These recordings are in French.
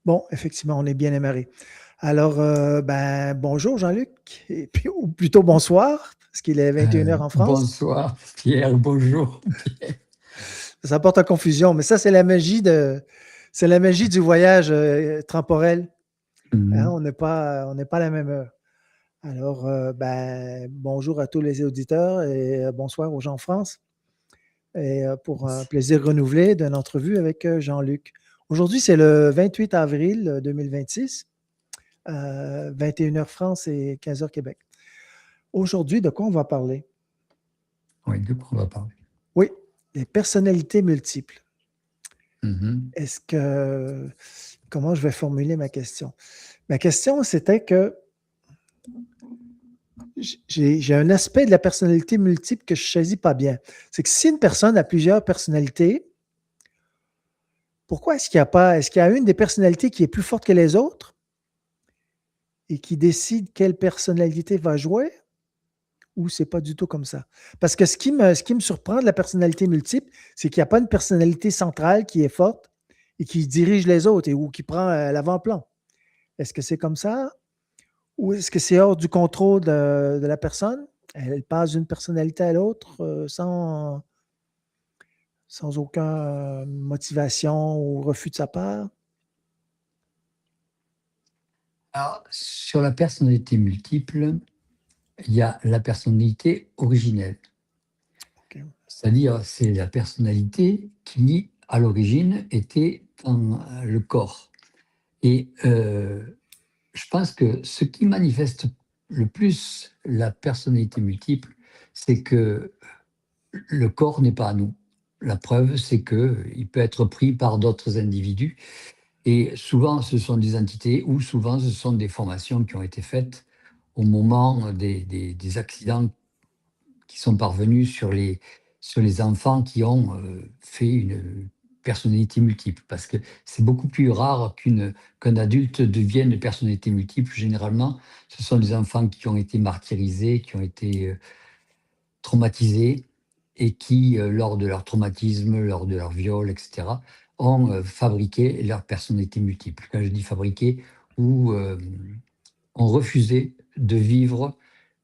Bon, effectivement, on est bien amarré. Alors, bonjour Jean-Luc, et puis, ou plutôt bonsoir, parce qu'il est 21 heures en France. Bonsoir Pierre, bonjour. Ça porte à confusion, mais ça, c'est la magie du voyage temporel. Hein, Mhm. on n'est pas à la même heure. Alors, bonjour à tous les auditeurs et bonsoir aux gens en France. Et pour un plaisir renouvelé d'une entrevue avec Jean-Luc. Aujourd'hui, c'est le 28 avril 2026. 21 heures France et 15 heures Québec. Aujourd'hui, de quoi on va parler? Oui, de quoi on va parler? Oui, les personnalités multiples. Mhm. Est-ce que... Comment je vais formuler ma question? Ma question, c'était que j'ai un aspect de la personnalité multiple que je ne saisis pas bien. C'est que si une personne a plusieurs personnalités, pourquoi est-ce qu'il y a pas... Est-ce qu'il y a une des personnalités qui est plus forte que les autres et qui décide quelle personnalité va jouer? Ou c'est pas du tout comme ça? Parce que ce qui me surprend de la personnalité multiple, c'est qu'il n'y a pas une personnalité centrale qui est forte et qui dirige les autres ou qui prend l'avant-plan. Est-ce que c'est comme ça? Ou est-ce que c'est hors du contrôle de la personne? Elle passe d'une personnalité à l'autre sans aucune motivation ou refus de sa part? Alors, sur la personnalité multiple, il y a la personnalité originelle. OK. C'est-à-dire, c'est la personnalité qui, à l'origine, était dans le corps. Et je pense que ce qui manifeste le plus la personnalité multiple, c'est que le corps n'est pas à nous. La preuve, c'est qu'il peut être pris par d'autres individus. Et souvent, ce sont des entités ou souvent, ce sont des formations qui ont été faites au moment des accidents qui sont parvenus sur les enfants qui ont fait une personnalité multiple. Parce que c'est beaucoup plus rare qu'un adulte devienne une personnalité multiple. Généralement, ce sont des enfants qui ont été martyrisés, qui ont été traumatisés et qui, lors de leur traumatisme, lors de leur viol, etc., ont fabriqué leur personnalité multiple. Quand je dis fabriqué, ou ont refusé de vivre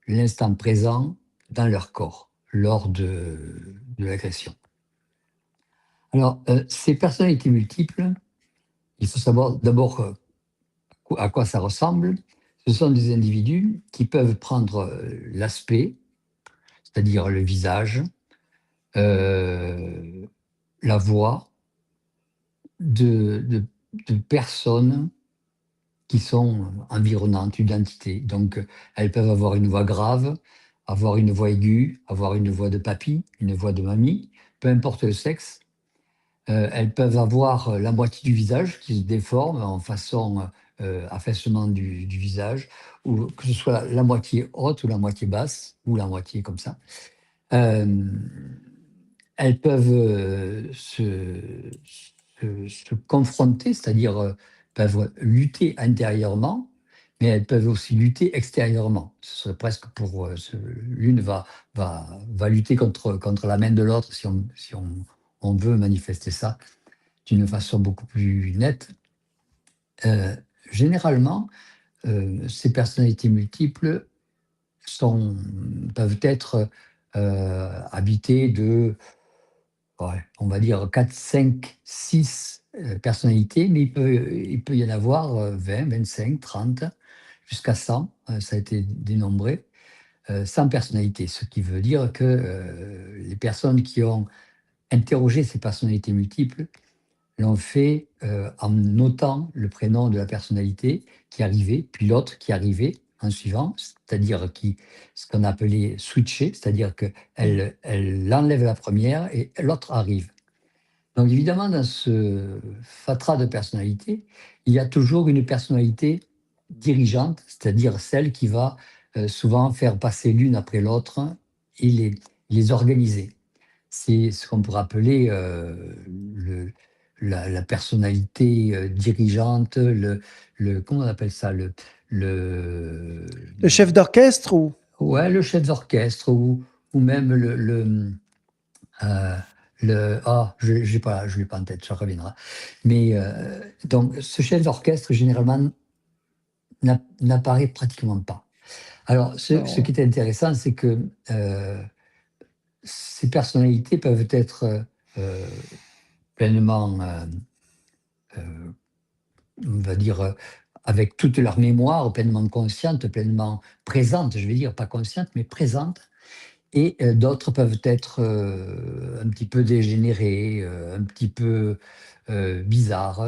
l'instant présent dans leur corps lors de l'agression. Alors, ces personnalités multiples, il faut savoir d'abord à quoi ça ressemble. Ce sont des individus qui peuvent prendre l'aspect, c'est-à-dire le visage, euh, la voix de personnes qui sont environnantes, une identité. Donc, elles peuvent avoir une voix grave, avoir une voix aiguë, avoir une voix de papy, une voix de mamie, peu importe le sexe. Elles peuvent avoir la moitié du visage qui se déforme en façon affaissement du visage, ou que ce soit la moitié haute ou la moitié basse, ou la moitié comme ça. Euh, Elles peuvent se confronter, c'est-à-dire peuvent lutter intérieurement, mais elles peuvent aussi lutter extérieurement. Ce serait presque pour l'une va lutter contre la main de l'autre si on veut manifester ça d'une façon beaucoup plus nette. Euh, Généralement, ces personnalités multiples peuvent être habitées de, ouais, on va dire 4, 5, 6 personnalités, mais il peut y en avoir 20, 25, 30, jusqu'à 100, ça a été dénombré, 100 personnalités, ce qui veut dire que les personnes qui ont interrogé ces personnalités multiples l'ont fait en notant le prénom de la personnalité qui arrivait, puis l'autre qui arrivait en suivant, c'est-à-dire ce qu'on appelait switcher, c'est-à-dire qu'elle enlève la première et l'autre arrive. Donc évidemment, dans ce fatras de personnalités, il y a toujours une personnalité dirigeante, c'est-à-dire celle qui va souvent faire passer l'une après l'autre et les organiser. C'est ce qu'on pourrait appeler la personnalité dirigeante, comment on appelle ça, le, Le chef d'orchestre ou... ouais, le chef d'orchestre ou même euh, je l'ai pas en tête, ça reviendra. Mais donc, ce chef d'orchestre, généralement, n'apparaît pratiquement pas. Alors, ce Non. qui est intéressant, c'est que ces personnalités peuvent être pleinement, on va dire, avec toute leur mémoire, pleinement consciente, pleinement présente, je vais dire, pas consciente, mais présente. Et d'autres peuvent être un petit peu dégénérés, un petit peu bizarres.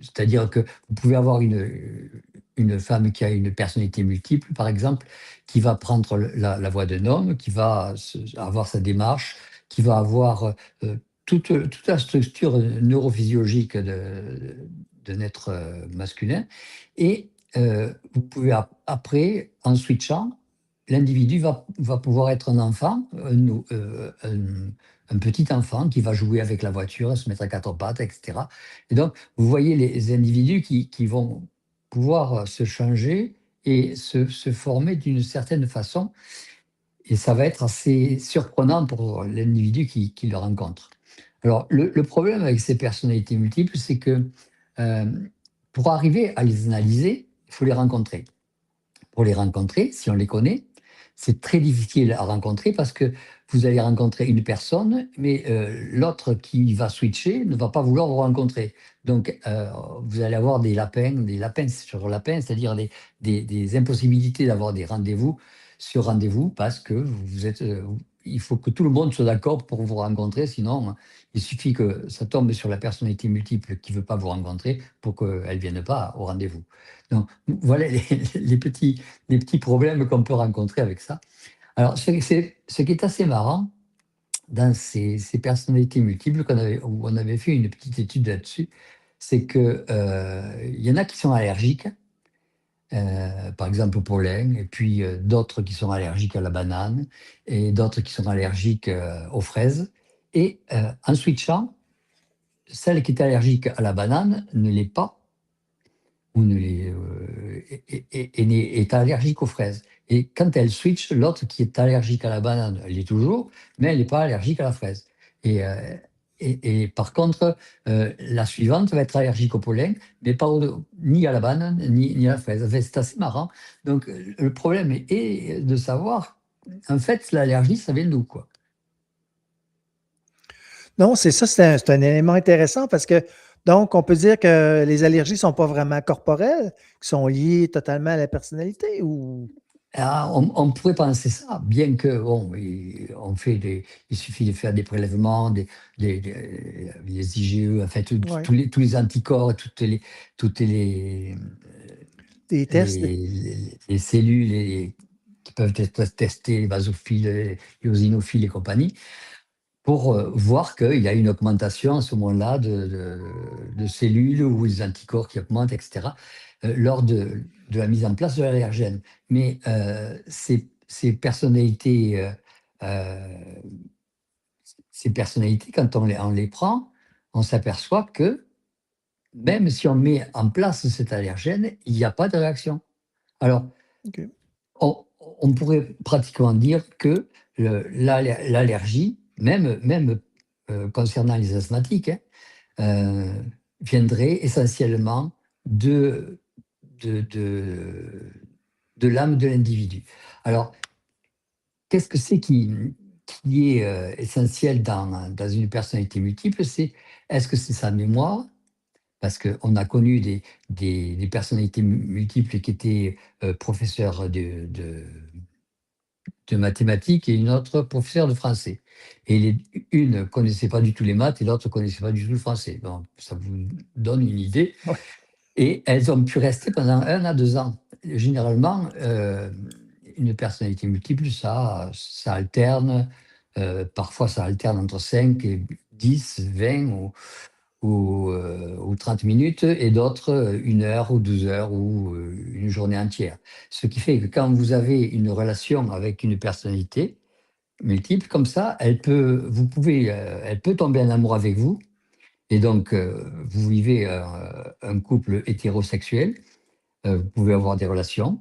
C'est-à-dire que vous pouvez avoir une femme qui a une personnalité multiple, par exemple, qui va prendre la voix d'un homme, qui va avoir sa démarche, qui va avoir toute la structure neurophysiologique d'un être masculin. Et vous pouvez après, en switchant, l'individu va pouvoir être un enfant, un petit enfant qui va jouer avec la voiture, se mettre à quatre pattes, etc. Et donc, vous voyez les individus qui vont pouvoir se changer et se former d'une certaine façon. Et ça va être assez surprenant pour l'individu qui le rencontre. Alors, le problème avec ces personnalités multiples, c'est que euh, pour arriver à les analyser, il faut les rencontrer. Pour les rencontrer, si on les connaît, c'est très difficile à rencontrer parce que vous allez rencontrer une personne, mais l'autre qui va switcher ne va pas vouloir vous rencontrer. Donc, vous allez avoir des lapins sur lapins, c'est-à-dire des impossibilités d'avoir des rendez-vous sur rendez-vous parce que vous êtes, il faut que tout le monde soit d'accord pour vous rencontrer, sinon il suffit que ça tombe sur la personnalité multiple qui ne veut pas vous rencontrer pour qu'elle ne vienne pas au rendez-vous. Donc, voilà les petits problèmes qu'on peut rencontrer avec ça. Alors, ce qui est assez marrant dans ces personnalités multiples où on avait fait une petite étude là-dessus, c'est que il y en a qui sont allergiques, par exemple au pollen, et puis d'autres qui sont allergiques à la banane, et d'autres qui sont allergiques aux fraises. Et en switchant, celle qui est allergique à la banane ne l'est pas ou ne les, est allergique aux fraises. Et quand elle switch, l'autre qui est allergique à la banane, elle l'est toujours, mais elle n'est pas allergique à la fraise. Et, euh, et par contre, la suivante va être allergique au pollen, mais pas ni à la banane, ni à la fraise. Enfin, c'est assez marrant. Donc, le problème est de savoir, en fait, l'allergie, ça vient d'où, quoi. Non, c'est ça, c'est un élément intéressant parce que, donc, on peut dire que les allergies ne sont pas vraiment corporelles, qui sont liées totalement à la personnalité ou. Ah, on pourrait penser ça, bien que, bon, il suffit de faire des prélèvements, les IgE, en fait, Ouais, tous les anticorps, toutes des tests. les cellules qui peuvent être testées, les basophiles, les eosinophiles et compagnie, pour voir qu'il y a une augmentation à ce moment-là de cellules ou des anticorps qui augmentent, etc., lors de la mise en place de l'allergène. Mais ces personnalités, euh, ces personnalités, quand on les prend, on s'aperçoit que même si on met en place cet allergène, il n'y a pas de réaction. Alors, OK. on pourrait pratiquement dire que l'allergie, même concernant les asthmatiques, hein, euh, viendrait essentiellement de, de, de, de l'âme de l'individu. Alors, qu'est-ce que c'est qui est essentiel dans une personnalité multiple? Est-ce que c'est sa mémoire? Parce qu'on a connu des personnalités multiples qui étaient professeurs de mathématiques et une autre professeure de français. Et une ne connaissait pas du tout les maths et l'autre ne connaissait pas du tout le français. Bon, ça vous donne une idée. Ouais. Et elles ont pu rester pendant 1 à 2 ans. Généralement, une personnalité multiple, ça alterne. Parfois, ça alterne entre 5 et 10, 20 ou 30 minutes, et d'autres 1 heure ou 12 heures ou une journée entière. Ce qui fait que quand vous avez une relation avec une personnalité multiple comme ça, elle peut tomber en amour avec vous, et donc vous vivez un couple hétérosexuel, vous pouvez avoir des relations,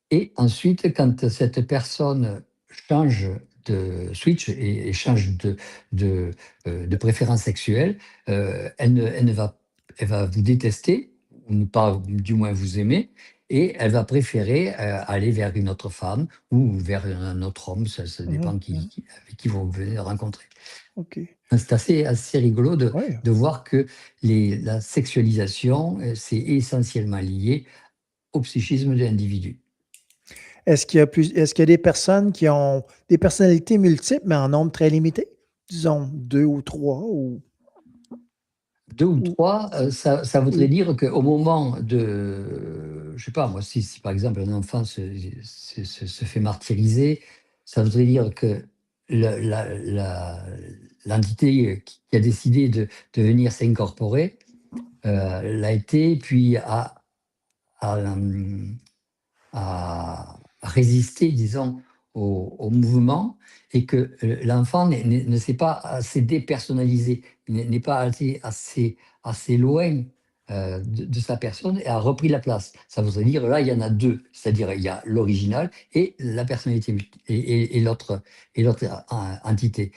et ensuite quand cette personne change de switch et change de préférence sexuelle, elle va vous détester, ou ne pas du moins vous aimer, et elle va préférer aller vers une autre femme ou vers un autre homme, ça Mhm, dépend mhm. avec qui vous venez de rencontrer. OK. C'est assez rigolo Oui. de voir que la sexualisation, c'est essentiellement lié au psychisme de l'individu. Est-ce qu'il y a des personnes qui ont des personnalités multiples, mais en nombre très limité? Disons 2 ou 3 Deux ou ou, trois, ça voudrait ou- dire qu'au moment je sais pas moi, si par exemple un enfant se fait martyriser, ça voudrait dire que le l'entité qui a décidé de venir s'incorporer, l'a été, puis a, hem à résister, disons, au mouvement, et que l'enfant ne s'est pas assez dépersonnalisé, n'est pas assez loin de sa personne, et a repris la place. Ça voudrait dire, là, il y en a deux, c'est-à-dire il y a l'original et la personnalité et l'autre entité.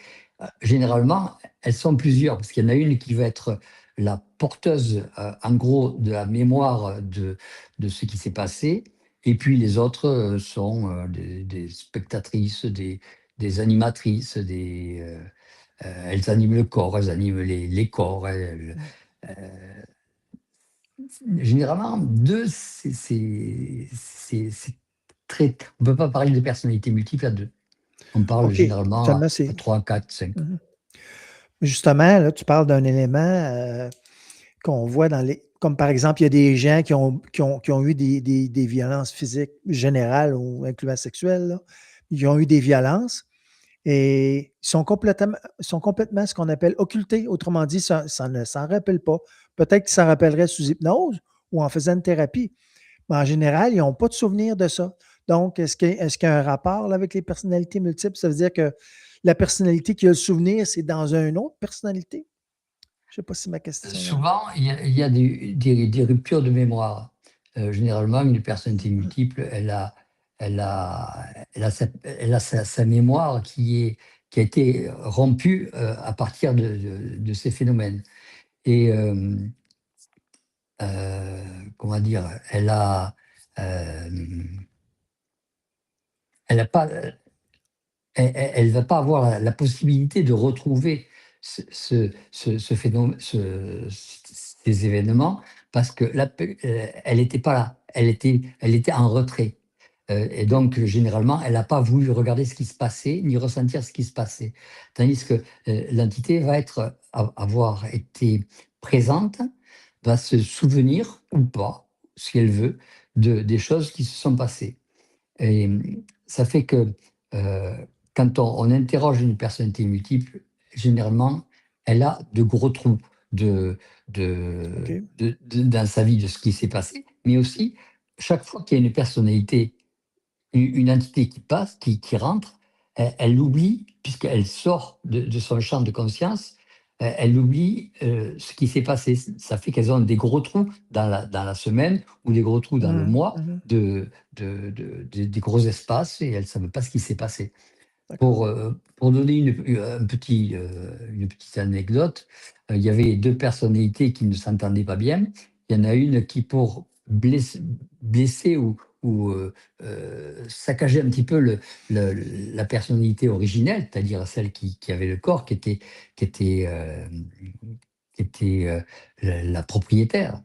Généralement, elles sont plusieurs, parce qu'il y en a une qui va être la porteuse, en gros, de la mémoire de ce qui s'est passé, et puis les autres sont des spectatrices, des animatrices, elles animent le corps, elles animent les corps. Généralement, deux, c'est très. On ne peut pas parler de personnalité multiple à deux. On parle OK. généralement Seulement, à c'est. 3, 4, 5. Mhm. Justement, là, tu parles d'un élément qu'on voit comme par exemple, il y a des gens qui ont eu des violences physiques générales ou incluant sexuelles, là. Ils ont eu des violences et ils sont complètement ce qu'on appelle occultés. Autrement dit, ça ne s'en rappelle pas. Peut-être qu'ils s'en rappelleraient sous hypnose ou en faisant une thérapie. Mais en général, ils n'ont pas de souvenir de ça. Donc, est-ce qu'il y a un rapport là, avec les personnalités multiples? Ça veut dire que la personnalité qui a le souvenir, c'est dans une autre personnalité? Je ne sais pas si ma question. Souvent, il y a des ruptures de mémoire. Généralement, une personnalité multiple, elle a sa mémoire qui a été rompue à partir de ces phénomènes. Et comment dire, elle a pas, elle va pas avoir la possibilité de retrouver ce phénomène, ces événements, parce que elle était pas là, elle était en retrait. Et OK. donc généralement, elle n'a pas voulu regarder ce qui se passait, ni ressentir ce qui se passait. Tandis que, l'entité va avoir été présente, va se souvenir ou pas, si elle veut, des choses qui se sont passées. Et ça fait que, quand on interroge une personnalité multiple, généralement, elle a de gros trous de OK. dans sa vie, de ce qui s'est passé, mais aussi, chaque fois qu'il y a une personnalité, une entité qui passe, qui rentre, elle oublie, puisqu'elle sort de son champ de conscience, elle oublie ce qui s'est passé. Ça fait qu'elles ont des gros trous dans la semaine, ou des gros trous dans le Mhm, mois, mhm. des gros espaces, et elles ne savent pas ce qui s'est passé. D'accord. Pour donner une petite anecdote, il y avait deux personnalités qui ne s'entendaient pas bien. Il y en a une qui, pour blesser ou saccager un petit peu la personnalité originelle, c'est-à-dire celle qui avait le corps, qui était la propriétaire,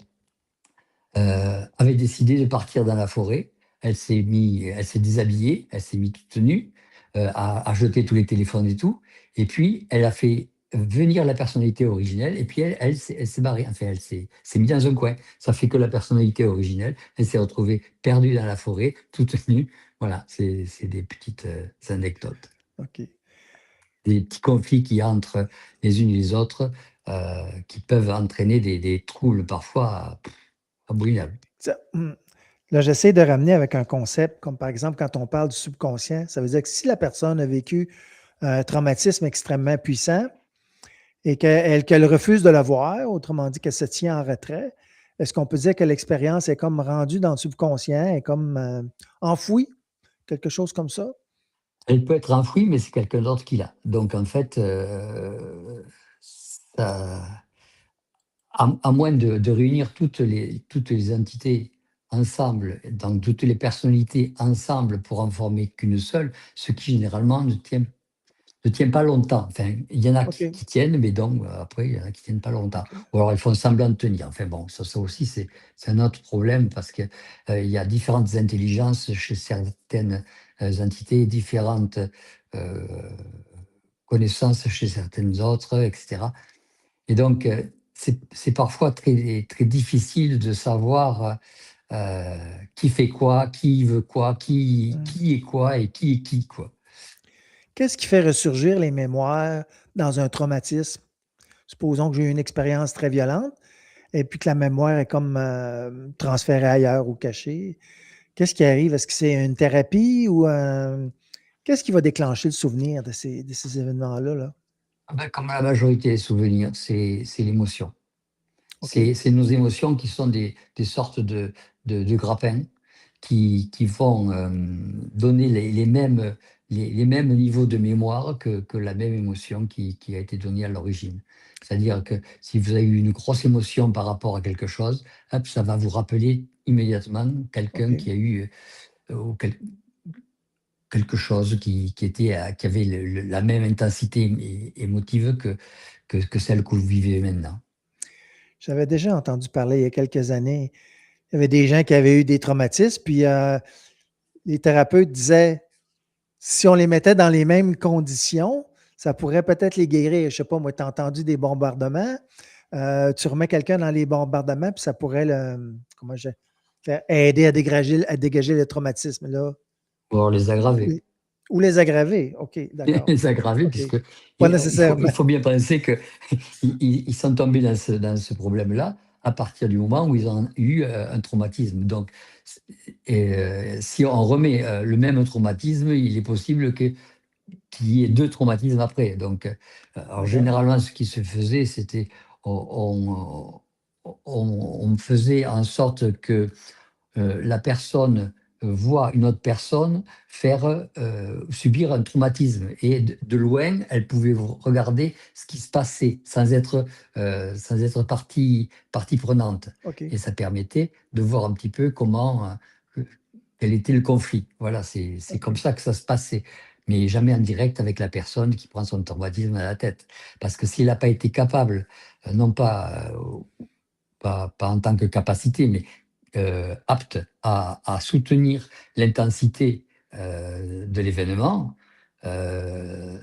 avait décidé de partir dans la forêt. Elle s'est déshabillée, elle s'est mise toute nue, à jeter tous les téléphones et tout. Et puis, elle a fait venir la personnalité originelle, et puis elle s'est barrée. Enfin, elle s'est mise dans un coin. Ça fait que la personnalité originelle, elle s'est retrouvée perdue dans la forêt, toute nue. Voilà, c'est des petites anecdotes. OK. Des petits conflits qui entrent les unes et les autres, qui peuvent entraîner des troubles parfois abominables. Là, j'essaie de ramener avec un concept, comme par exemple, quand on parle du subconscient, ça veut dire que si la personne a vécu un traumatisme extrêmement puissant et qu'elle refuse de le voir, autrement dit qu'elle se tient en retrait, est-ce qu'on peut dire que l'expérience est comme rendue dans le subconscient, est comme enfouie, quelque chose comme ça? Elle peut être enfouie, mais c'est quelqu'un d'autre qui l'a. Donc en fait, à moins de réunir toutes les entités ensemble, donc toutes les personnalités ensemble pour en former qu'une seule, ce qui généralement ne tient pas longtemps. Enfin, il y en a qui, OK, qui tiennent, mais donc après, il y en a qui tiennent pas longtemps. OK. Ou alors ils font semblant de tenir. Enfin bon, ça aussi, c'est un autre problème parce que il y a différentes intelligences chez certaines entités, différentes euh, connaissances chez certaines autres, etc. Et donc, c'est parfois très, très difficile de savoir qui fait quoi, qui veut quoi, qui, Mmh. qui est quoi et qui est qui, quoi. Qu'est-ce qui fait ressurgir les mémoires dans un traumatisme? Supposons que j'ai eu une expérience très violente et puis que la mémoire est comme, transférée ailleurs ou cachée. Qu'est-ce qui arrive? Est-ce que c'est une thérapie ou qu'est-ce qui va déclencher le souvenir de ces événements-là, là? Ah ben, comme la majorité des souvenirs, c'est l'émotion. OK, C'est nos émotions qui sont des sortes de grappins qui vont donner les mêmes niveaux de mémoire que la même émotion qui a été donnée à l'origine. C'est-à-dire que si vous avez eu une grosse émotion par rapport à quelque chose, hop, ça va vous rappeler immédiatement quelqu'un OK. qui a eu ou quelque chose qui avait la même intensité émotive que celle que vous vivez maintenant. J'avais déjà entendu parler il y a quelques années, il y avait des gens qui avaient eu des traumatismes, puis les thérapeutes disaient: «Si on les mettait dans les mêmes conditions, ça pourrait peut-être les guérir». Je sais pas moi, tu as entendu des bombardements, tu remets quelqu'un dans les bombardements, puis ça pourrait comment je faire aider à dégager le traumatisme là, Pour alors les aggraver. les ou les aggraver. OK, d'accord. Les aggraver OK. puisque Pas il faut nécessairement. il faut bien penser qu'ils ils sont tombés dans ce problème-là à partir du moment où ils ont eu, un traumatisme. Donc c si on remet, le même traumatisme, il est possible qu'il y ait 2 traumatismes après. Donc alors D'accord. généralement ce qui se faisait, c'était on faisait en sorte que la personne voit une autre personne faire subir un traumatisme et de loin, elle pouvait regarder ce qui se passait sans être partie prenante. OK. Et ça permettait de voir un petit peu quel était le conflit. Voilà, c'est comme OK. ça que ça se passait. Mais jamais en direct avec la personne qui prend son traumatisme à la tête. Parce que s'il n'a pas été capable, non pas en tant que capacité, mais apte à soutenir l'intensité de l'événement,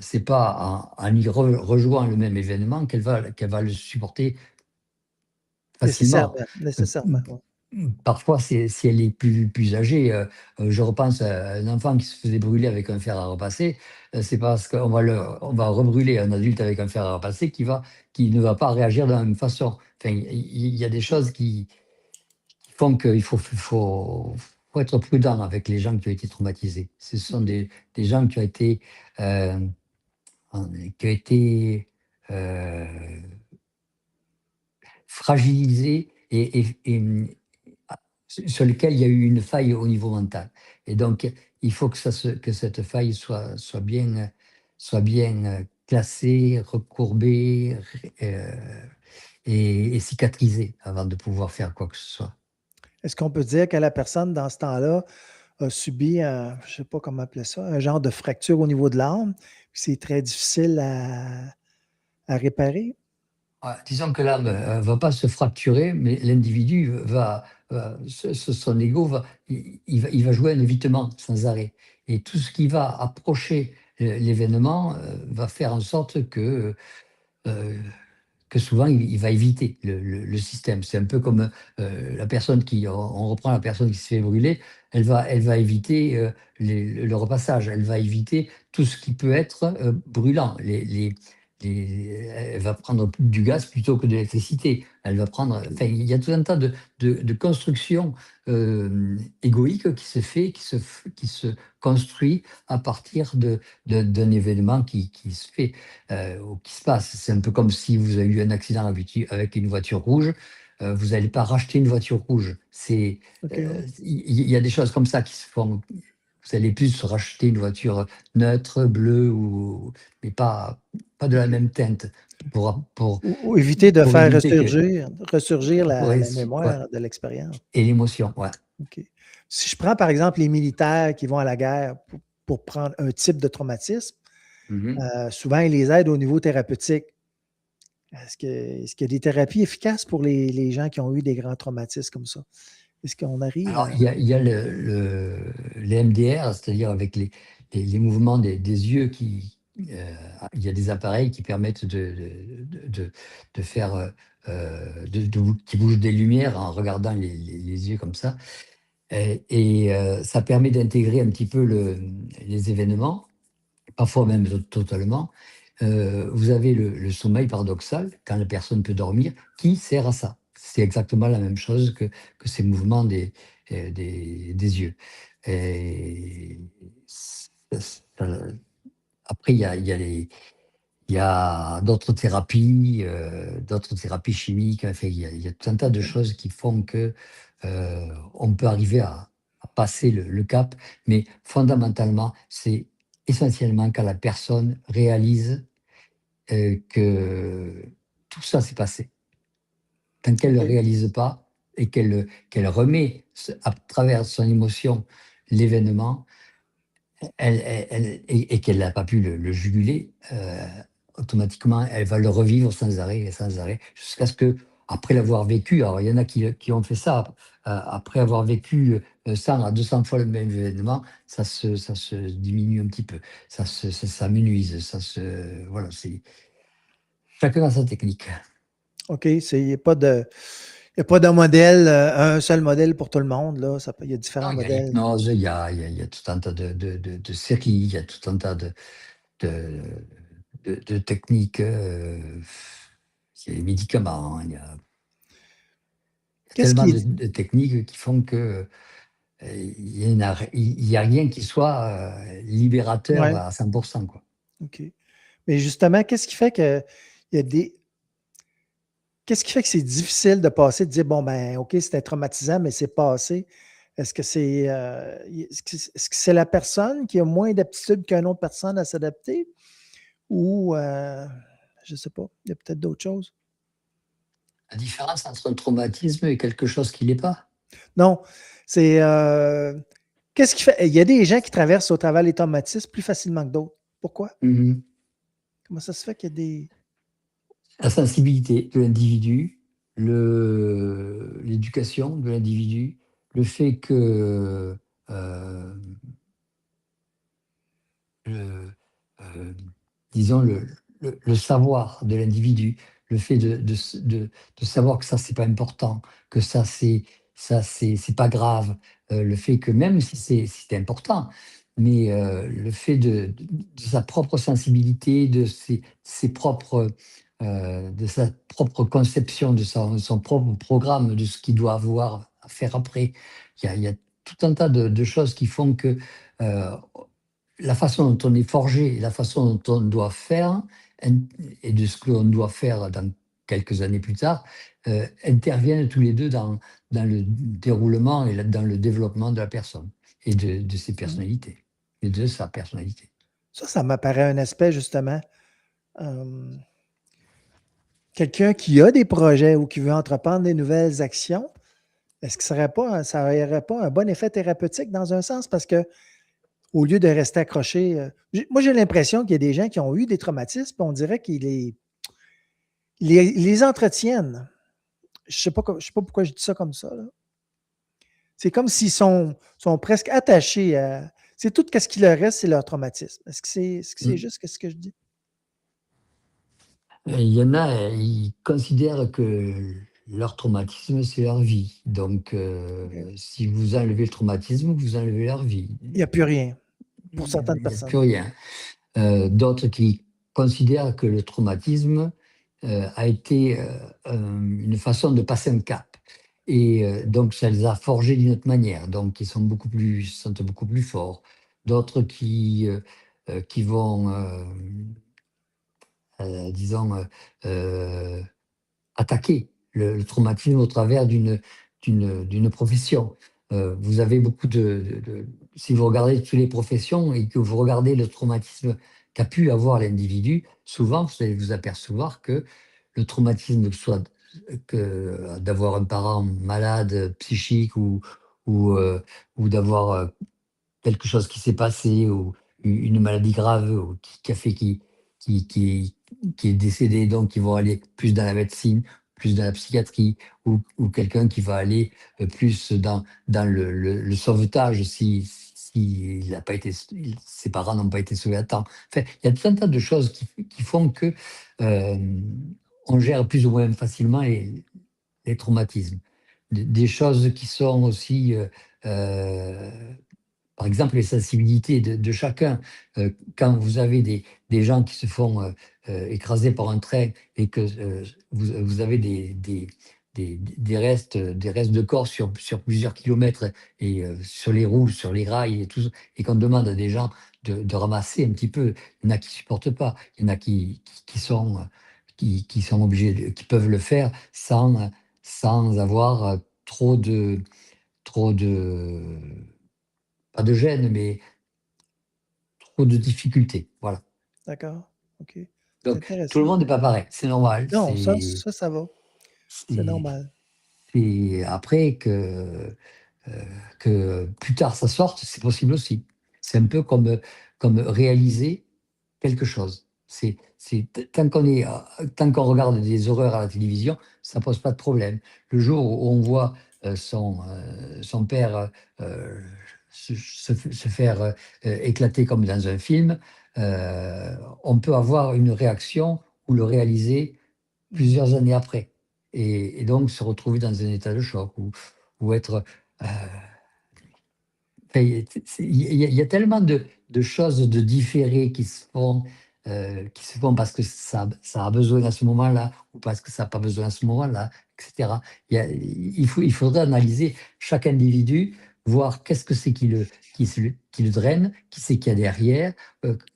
c'est pas en y rejoignant le même événement qu'elle va le supporter facilement. Nécessairement, Euh, nécessairement, ouais. Parfois, si elle est plus âgée, je repense à un enfant qui se faisait brûler avec un fer à repasser, c'est parce qu'on va rebrûler un adulte avec un fer à repasser qui ne va pas réagir de la même façon. Enfin, il y a des choses qui font qu'il faut être prudent avec les gens qui ont été traumatisés. Ce sont OK. des gens euh, qui ont été euh, fragilisés sur lesquels il y a eu une faille au niveau mental. Et donc, il faut que cette faille soit bien classée, recourbée et cicatrisée avant de pouvoir faire quoi que ce soit. Est-ce qu'on peut dire que la personne, dans ce temps-là, a subi je ne sais pas comment appeler ça, un genre de fracture au niveau de l'âme, puis c'est très difficile à réparer? Ouais, disons que l'âme ne va pas se fracturer, mais l'individu son ego il va jouer un évitement sans arrêt. Et tout ce qui va approcher l'événement va faire en sorte euh, que souvent il va éviter le système. C'est un peu comme la personne on reprend la personne qui se fait brûler, elle va éviter le repassage, elle va éviter tout ce qui peut être brûlant. Elle va prendre du gaz plutôt que de l'électricité. Elle va prendre, OK. enfin, il y a tout un tas de constructions égoïques qui se fait, qui se construit à partir d'un événement qui se fait ou qui se passe. C'est un peu comme si vous avez eu un accident avec une voiture rouge, vous n'allez pas racheter une voiture rouge. OK, ouais. Il y a des choses comme ça qui se font vous allez plus racheter une voiture neutre, bleue, mais pas de la OK. même teinte, pour, Ou éviter de pour faire éviter que... ressurgir Ouais, la ouais, mémoire de l'expérience. et l'émotion, ouais. OK. Si je prends, par exemple, les militaires qui vont à la guerre pour prendre un type de traumatisme, Mhm. souvent, ils les aident au niveau thérapeutique. Est-ce qu'il y a des thérapies efficaces pour les gens qui ont eu des grands traumatismes comme ça? Est-ce qu'on arrive Alors, à... il y a les MDR, c'est-à-dire avec les mouvements des yeux il y a des appareils qui permettent de faire, qui bougent des lumières en regardant les yeux comme ça. Ça permet d'intégrer un petit peu les événements, parfois même totalement. Vous avez le sommeil paradoxal, quand la personne peut dormir, qui sert à ça. C'est exactement la même chose que ces mouvements des yeux. Et après, il y a d'autres thérapies chimiques. Enfin, il y a tout un tas de OK. choses qui font que on peut arriver à passer le cap. Mais fondamentalement, c'est essentiellement quand la personne réalise que tout ça s'est passé. Tant qu'elle ne le OK. réalise pas et qu'elle remet à travers son émotion l'événement, et qu'elle n'a pas pu le juguler, automatiquement, elle va le revivre sans arrêt et sans arrêt, jusqu'à ce que, après l'avoir vécu, alors il y en a qui ont fait ça, après avoir vécu 100 à 200 fois le même événement, ça se diminue un petit peu, ça s'amenuise, voilà, c'est chacun a sa technique. OK. Il y a pas de modèle, un seul modèle pour tout le monde, là. Il y a Non, différents il y a modèles. l'hypnose, il y a tout un tas de séries, il y a tout un tas de, de techniques, il y a les médicaments, il y a Qu'est-ce tellement qui de techniques qui font que il y a rien qui soit libérateur Ouais, à 100%, quoi. OK. Mais justement, il y a des qu'est-ce qui fait que c'est difficile de passer, de dire: «Bon, ben, OK, c'était traumatisant, mais c'est passé». Est-ce que c'est la personne qui a moins d'aptitude qu'une autre personne à s'adapter ou, je sais pas, il y a peut-être d'autres choses? La différence entre un traumatisme et quelque chose qui l'est pas. Non, c'est, qu'est-ce qui fait il y a des gens qui traversent au travers les traumatismes plus facilement que d'autres. Pourquoi? Mhm. Comment ça se fait qu'il y a des La sensibilité de l'individu, l'éducation de l'individu, le fait que euh, le, euh, disons, le savoir de l'individu, le fait de savoir que ça, c'est pas important, que c'est pas grave, le fait que même si c'est important, mais le fait de sa propre sensibilité, de sa propre conception, de son propre programme, de ce qu'il doit avoir à faire après. Il y a tout un tas de choses qui font que euh, la façon dont on est forgé, la façon dont on doit faire, et de ce que l'on doit faire dans quelques années plus tard, interviennent tous les deux dans le déroulement et dans le développement de la personne et de ses mmh, personnalités et de sa personnalité. ça m'apparaît un aspect justement, hem, quelqu'un qui a des projets ou qui veut entreprendre des nouvelles actions, est-ce que ça aurait pas un bon effet thérapeutique dans un sens? Parce que au lieu de rester accroché, j'ai l'impression qu'il y a des gens qui ont eu des traumatismes, puis on dirait qu'ils ils les entretiennent. Je sais pas pourquoi je dis ça comme ça, là. C'est comme s'ils sont presque attachés à c'est tout ce qui leur reste, c'est leur traumatisme. Est-ce que c'est Mm. juste ce que je dis? Et il y en a, ils considèrent que leur traumatisme, c'est leur vie. Donc, OK. si vous enlevez le traumatisme, vous enlevez leur vie. Il n'y a plus rien pour Il certaines n'y a plus personnes. rien. D'autres qui considèrent que le traumatisme a été une façon de passer un cap. Et donc, ça les a forgés d'une autre manière. Donc, ils se sentent beaucoup plus forts. D'autres qui vont, disons, euh, attaquer le traumatisme au travers d'une profession. vous avez beaucoup si vous regardez toutes les professions et que vous regardez le traumatisme qu'a pu avoir l'individu, souvent, vous allez vous apercevoir que le traumatisme, soit que d'avoir un parent malade, psychique ou, euh, ou d'avoir quelque chose qui s'est passé ou une maladie grave ou qui a fait qui, qui, qui est décédé, donc qui vont aller plus dans la médecine, plus dans la psychiatrie, ou quelqu'un qui va aller plus dans le sauvetage si il a pas été, ses parents n'ont pas été sauvés à temps. Enfin, il y a tout un tas de choses qui font que euh, on gère plus ou moins facilement les traumatismes. Des choses qui sont aussi euh, par exemple, les sensibilités de chacun. Quand vous avez des gens qui se font écraser par un train et que vous avez des restes de corps sur plusieurs kilomètres et sur les roues, sur les rails et tout, et qu'on demande à des gens de ramasser un petit peu, il y en a qui ne supportent pas, il y en a qui sont obligés, qui peuvent le faire sans avoir trop de pas de gêne, mais trop de difficultés. Voilà. D'accord. OK. C'est Donc, tout le intéressant. monde n'est pas pareil. C'est normal. Non, ça va. C'est C'est- normal. c'est après que plus tard ça sorte, c'est possible aussi. C'est un peu comme réaliser quelque chose. Tant qu'on regarde des horreurs à la télévision, ça pose pas de problème. Le jour où on voit son père se faire éclater comme dans un film, on peut avoir une réaction ou le réaliser Mmh. plusieurs années après. Et donc se retrouver dans un état de choc ou être enfin, il y a tellement de choses de différées qui se font parce que ça a besoin à ce moment-là ou parce que ça n'a pas besoin à ce moment-là, etc. Il faudrait analyser chaque individu, voir qu'est-ce que c'est qui le draine, qui c'est qu'il y a derrière,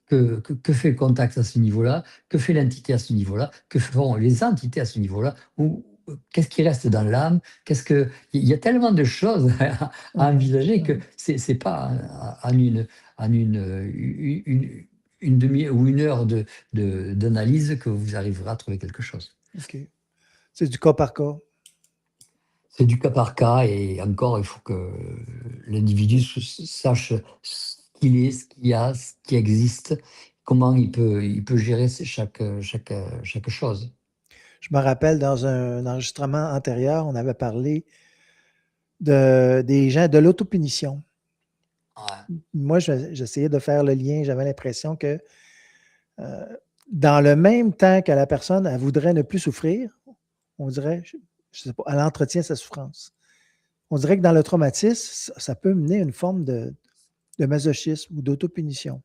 que fait le contact à ce niveau-là, que fait l'entité à ce niveau-là, que font les entités à ce niveau-là, ou qu'est-ce qui reste dans l'âme, il y a tellement de choses à Mmh. envisager que Mmh. c'est pas en une demi ou une heure d'analyse que vous arriverez à trouver quelque chose. OK. C'est du cas par cas. C'est du cas par cas et encore, il faut que l'individu sache ce qu'il est, ce qu'il y a, ce qui existe, comment il peut gérer chaque chose. Je me rappelle dans un enregistrement antérieur, on avait parlé des gens de l'autopunition. Ouais. Moi, j'essayais de faire le lien. J'avais l'impression que euh, dans le même temps que la personne, elle voudrait ne plus souffrir, on dirait, je sais pas, elle entretient sa souffrance. On dirait que dans le traumatisme, ça peut mener à une forme de masochisme ou d'autopunition.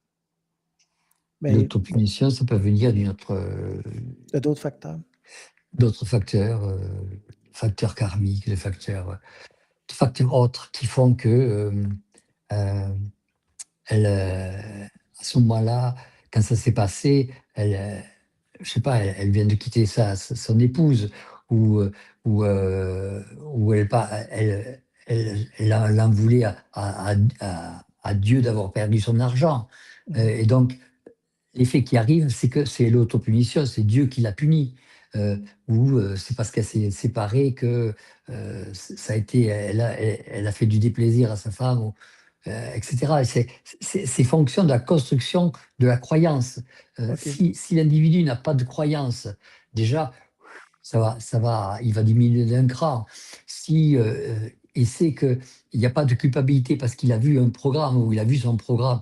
Mais bon, L'autopunition, ça peut venir il y a d'autres facteurs. d'autres facteurs, facteurs karmiques, des facteurs autres qui font que euh, à ce moment-là, quand ça s'est passé, je sais pas, elle vient de quitter son épouse ou, ou elle en voulait à Dieu d'avoir perdu son argent. Mhm. Et donc, l'effet qui arrive, c'est que c'est l'autopunition, c'est Dieu qui l'a punie. Euh, ou c'est parce qu'elle s'est séparée que ça a été, elle a fait du déplaisir à sa femme, etc. Et c'est fonction de la construction de la croyance. OK. Si l'individu n'a pas de croyance, déjà, il va diminuer d'un cran. Si il sait qu'il n'y a pas de culpabilité parce qu'il a vu un programme ou il a vu son programme,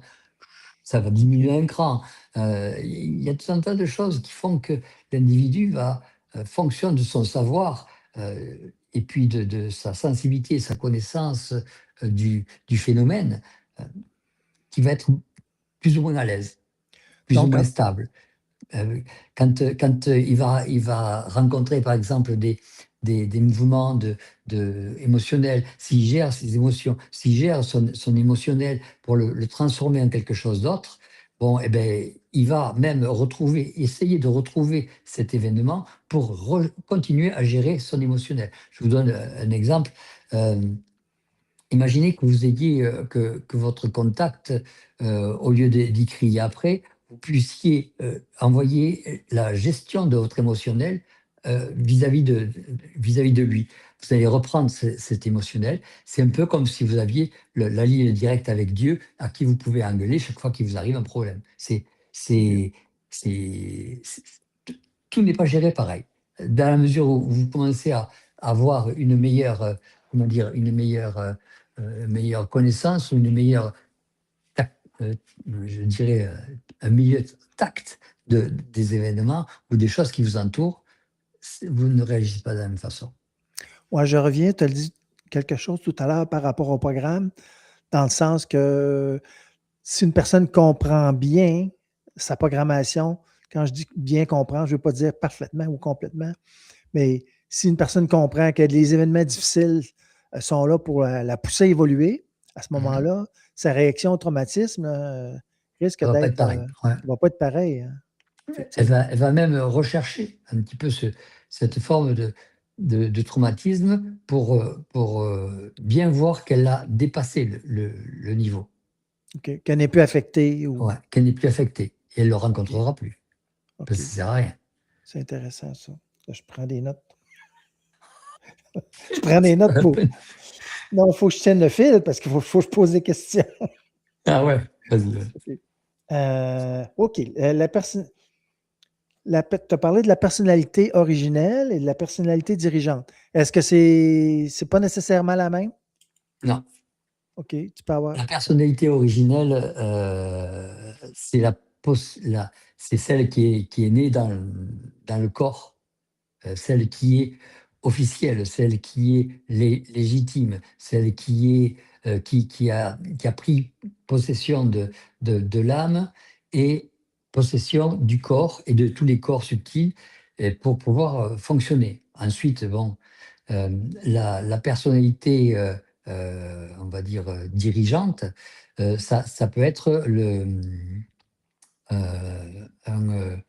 ça va diminuer un cran. Il y a tout un tas de choses qui font que l'individu va, fonction de son savoir et puis de sa sensibilité, sa connaissance du phénomène, euh, qui va être plus ou moins à l'aise, plus ou Donc, moins stable. Euh, quand il va rencontrer, par exemple, des mouvements émotionnels, s'il gère ses émotions, s'il gère son émotionnel pour le transformer en quelque chose d'autre, bon, eh ben, il va même essayer de retrouver cet événement pour continuer à gérer son émotionnel. Je vous donne un exemple. Euh, imaginez que vous ayez, que votre contact, au lieu d'y crier après, vous puissiez envoyer la gestion de votre émotionnel vis-à-vis de lui. Vous allez reprendre cet émotionnel. C'est un peu comme si vous aviez la ligne directe avec Dieu à qui vous pouvez engueuler chaque fois qu'il vous arrive un problème. OK. C'est, c'est- tout n'est pas géré pareil. Dans la mesure où vous commencez à avoir une meilleure, comment dire, meilleure connaissance ou une meilleure, euh, je dirais, un meilleur tact des événements ou des choses qui vous entourent, vous ne réagissez pas de la même façon. Ouais, je reviens, tu as dit quelque chose tout à l'heure par rapport au programme, dans le sens que si une personne comprend bien sa programmation, quand je dis bien comprendre, je ne veux pas dire parfaitement ou complètement, mais si une personne comprend que les événements difficiles sont là pour la pousser à évoluer, à ce Mhm. moment-là, sa réaction au traumatisme risque Ça ne va pas être d'être, pareil. Ouais. ne va pas être pareil, hein, effectivement. Elle va même rechercher un petit peu cette forme de traumatisme pour bien voir qu'elle a dépassé le niveau. OK. Qu'elle n'est plus affectée ou. Ouais, qu'elle n'est plus affectée et elle ne le OK. rencontrera plus, parce que OK. ça ne sert à rien. C'est intéressant, ça. Là, je prends des notes. Je prends des notes pour. Non, il faut que je tienne le fil parce qu'il faut que je pose des questions. Ah ouais, vas-y. Ouais. OK. OK. Tu as parlé de la personnalité originelle et de la personnalité dirigeante. Est-ce que c'est pas nécessairement la même? Non, OK. Tu peux avoir. la personnalité originelle, c'est c'est celle qui est née dans le corps, celle qui est officielle, celle qui est légitime, celle qui a pris possession de l'âme et possession du corps et de tous les corps subtils pour pouvoir fonctionner. Ensuite, bon, la personnalité, on va dire, dirigeante, ça peut être un,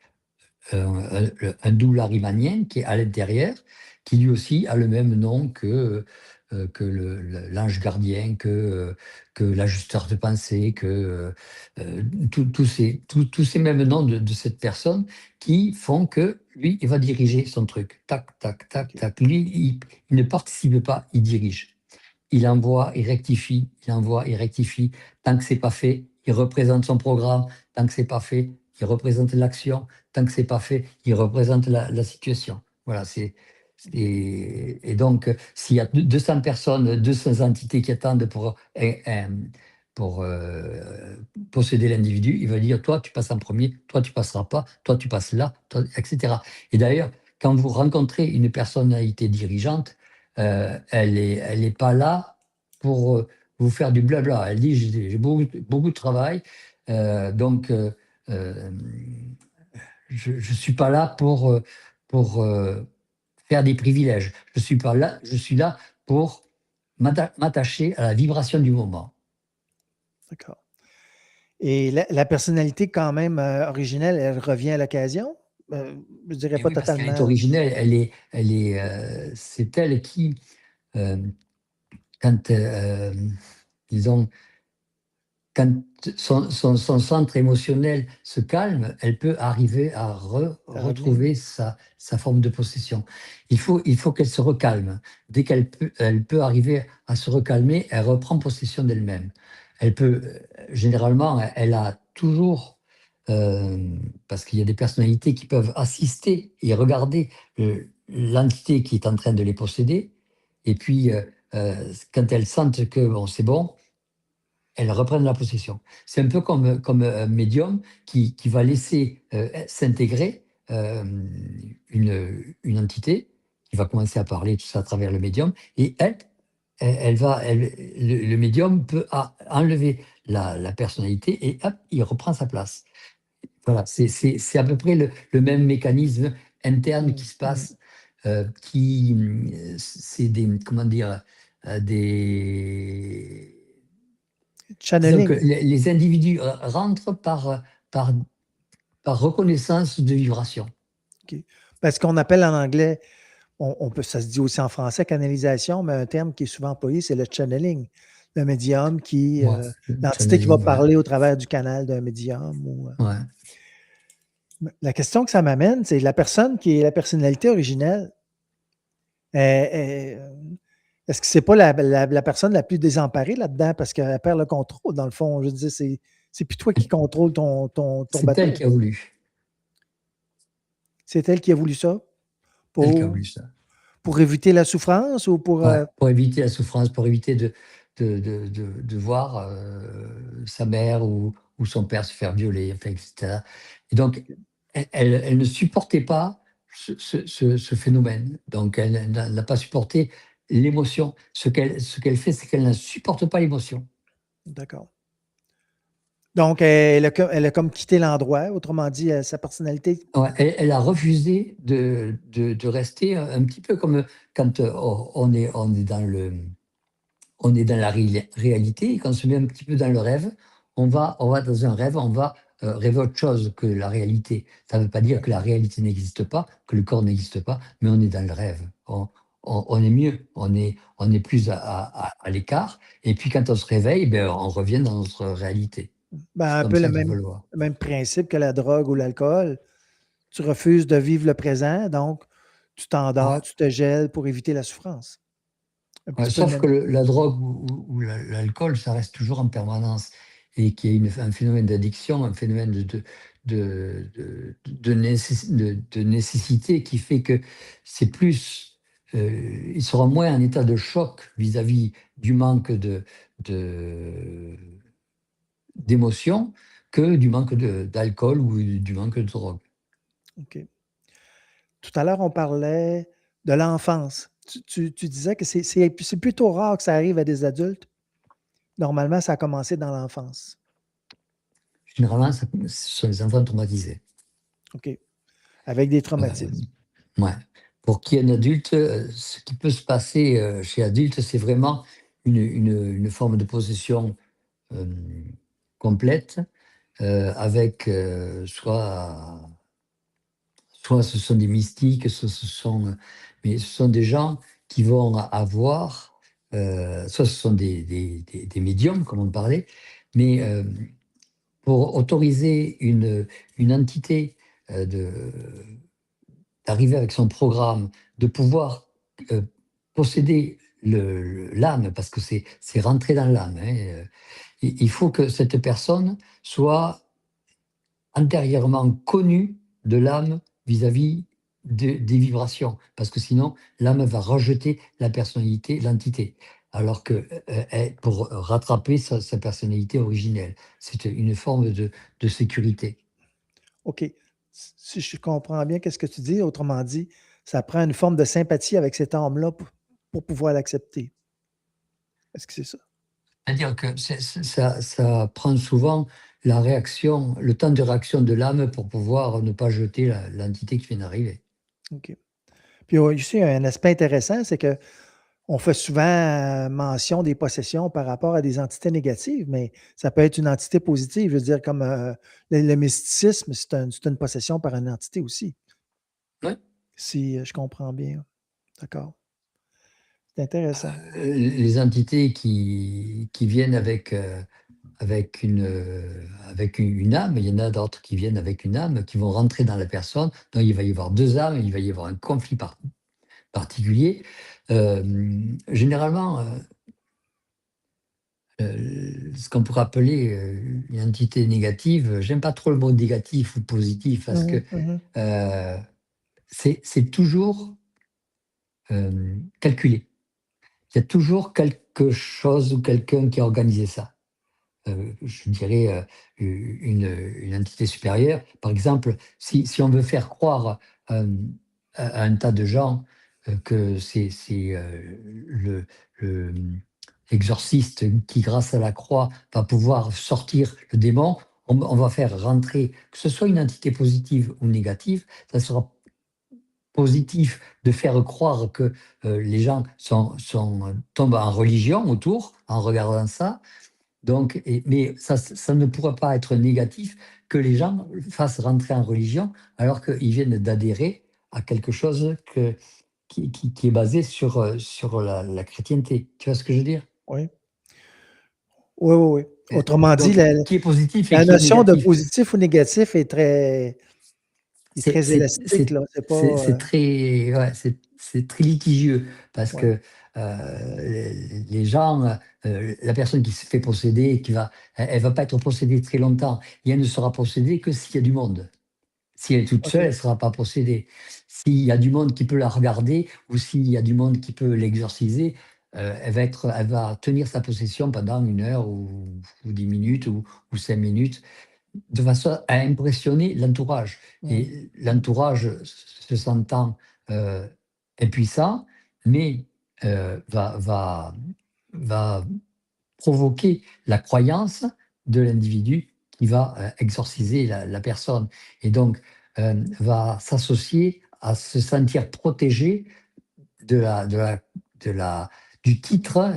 un double arimanien qui est à l'intérieur, qui lui aussi a le même nom que l'ange gardien, que l'ajusteur de pensée, que tous ces mêmes noms de cette personne qui font que lui, il va diriger son truc. Tac, tac, tac, OK. tac. Lui, il ne participe pas, il dirige. Il envoie, il rectifie, il envoie, il rectifie. Tant que c'est pas fait, il représente son programme. Tant que c'est pas fait, il représente l'action. Tant que c'est pas fait, il représente la situation. Voilà, et donc, s'il y a 200 personnes, 200 entités qui attendent pour posséder l'individu, il va dire, toi, tu passes en premier, toi, tu passeras pas, toi, tu passes là, toi, etc. Et d'ailleurs, quand vous rencontrez une personnalité dirigeante, elle est pas là pour vous faire du blabla. Elle dit, j'ai beaucoup de travail, donc euh, je ne suis pas là pour faire des privilèges. Je suis là pour m'attacher à la vibration du moment. D'accord. Et la personnalité, quand même, originelle, elle revient à l'occasion? Je dirais Et pas oui, parce qu'elle est totalement. originelle, c'est elle qui, euh, quand, disons, quand son centre émotionnel se calme, elle peut arriver à Ça revient. retrouver sa forme de possession. Il faut qu'elle se recalme. Dès elle peut arriver à se recalmer, elle reprend possession d'elle-même. Elle peut, généralement, elle a toujours, parce qu'il y a des personnalités qui peuvent assister et regarder l'entité qui est en train de les posséder, et puis quand elles sentent que bon, c'est bon, elles reprennent la possession. C'est un peu comme un médium qui va laisser s'intégrer une entité qui va commencer à parler tout ça à travers le médium et le médium peut enlever la personnalité et hop, il reprend sa place. Voilà, c'est à peu près le même mécanisme interne qui se Mm. passe, c'est des, comment dire, des disons que Channeling. les individus rentrent par, par reconnaissance de vibration. OK. Ben, ce qu'on appelle en anglais Ça se dit aussi en français canalisation, mais un terme qui est souvent employé, c'est le channeling. Le médium Ouais, le l'entité qui va channeling, ouais. parler au travers du canal d'un médium. Ouais. La question que ça m'amène, c'est la personne qui est la personnalité originelle. Est- Est-ce que c'est pas la personne la plus désemparée là-dedans parce qu'elle perd le contrôle, dans le fond? Je veux dire, c'est plus toi qui contrôle ton C'est elle bateau. qui a voulu. C'est elle qui a voulu ça Elle qui a pour, voulu ça. pour éviter la souffrance ou pour. Ouais, pour éviter la souffrance, pour éviter de voir sa mère ou son père se faire violer, enfin, etc. Et donc, elle ne supportait pas ce phénomène. Donc, elle n'a pas supporté l'émotion. Ce qu'elle fait, c'est qu'elle ne supporte pas l'émotion. D'accord. Donc, elle a comme quitté l'endroit, autrement dit, sa personnalité. Ouais, elle a refusé de rester un petit peu comme quand on est dans la réalité et quand on se met un petit peu dans le rêve, on va dans un rêve, on va rêver autre chose que la réalité. Ça ne veut pas dire que la réalité n'existe pas, que le corps n'existe pas, mais on est dans le rêve. On est mieux, on est plus à l'écart. Et puis quand on se réveille, ben, on revient dans notre réalité. Ben, C'est un comme peu ça qu'il faut le voir. le même principe que la drogue ou l'alcool. Tu refuses de vivre le présent, donc tu t'endors, Ouais. tu te gèles pour éviter la souffrance. Un Ouais, petit peu le sauf que même. la drogue ou l'alcool, ça reste toujours en permanence et qu'il y a un phénomène d'addiction, un phénomène de nécessité qui fait que c'est plus, il sera moins en état de choc vis-à-vis du manque de- d'émotion que du manque d'alcool ou du manque de drogue. OK. Tout à l'heure, on parlait de l'enfance. Tu disais que c'est plutôt rare que ça arrive à des adultes. Normalement, ça a commencé dans l'enfance. Généralement, ce sont les enfants traumatisés. OK. Avec des Euh, traumatismes. Ouais. Pour qui est un adulte, ce qui peut se passer chez adulte, c'est vraiment une forme de possession euh, complète, avec soit ce sont des mystiques, soit mais ce sont des gens qui vont avoir, soit ce sont des médiums, comme on parlait, mais pour autoriser une entité de d'arriver avec son programme, de pouvoir posséder l'âme, parce que c'est rentrer dans l'âme, hein, il faut que cette personne soit antérieurement connue de l'âme vis-à-vis des vibrations, parce que sinon, l'âme va rejeter la personnalité, l'entité, alors que pour rattraper sa personnalité originelle, c'est une forme de sécurité. OK. Si je comprends bien, qu'est-ce que tu dis? Autrement dit, ça prend une forme de sympathie avec cet homme-là pour pouvoir l'accepter. Est-ce que c'est ça? C'est-à-dire que ça prend souvent le temps de réaction de l'âme pour pouvoir ne pas jeter l'entité qui vient d'arriver. OK. Puis aussi, il y a un aspect intéressant, c'est que on fait souvent mention des possessions par rapport à des entités négatives, mais ça peut être une entité positive. Je veux dire, comme le mysticisme, c'est une possession par une entité aussi, Ouais. si je comprends bien. D'accord. C'est intéressant. Les entités qui viennent avec une âme, il y en a d'autres qui viennent avec une âme, qui vont rentrer dans la personne. Donc il va y avoir deux âmes, il va y avoir un conflit particulier. Généralement, ce qu'on pourrait appeler une entité négative, j'aime pas trop le mot négatif ou positif parce que Mhm, mhm. euh, c'est toujours calculé. Il y a toujours quelque chose ou quelqu'un qui a organisé ça. Je dirais une entité supérieure. Par exemple, si on veut faire croire à un tas de gens que c'est le- l'exorciste qui, grâce à la croix, va pouvoir sortir le démon, on va faire rentrer, que ce soit une entité positive ou négative, ça sera positif de faire croire que les gens tombent en religion autour en regardant ça. Donc, mais ça ne pourrait pas être négatif que les gens fassent rentrer en religion alors qu'ils viennent d'adhérer à quelque chose qui est basé sur la chrétienté. Tu vois ce que je veux dire? Oui, oui, oui, oui. Autrement dit, Donc, qui est positif et la qui est notion de négatif. positif ou négatif est C'est très c'est élastique, c'est là. C'est pas. c'est très ouais, c'est très litigieux parce Ouais, que, les gens, la personne qui se fait posséder, elle va pas être possédée très longtemps et elle ne sera possédée que s'il y a du monde. Si elle est toute seule, elle OK. ne sera pas possédée. S'il y a du monde qui peut la regarder ou s'il y a du monde qui peut l'exorciser, elle va tenir sa possession pendant 1 heure ou 10 minutes ou 5 minutes de façon à impressionner l'entourage. Mmh. Et l'entourage, se sentant euh, impuissant, mais va provoquer la croyance de l'individu qui va exorciser la personne. Et donc, va s'associer à se sentir protégé de la, de la, de la, du titre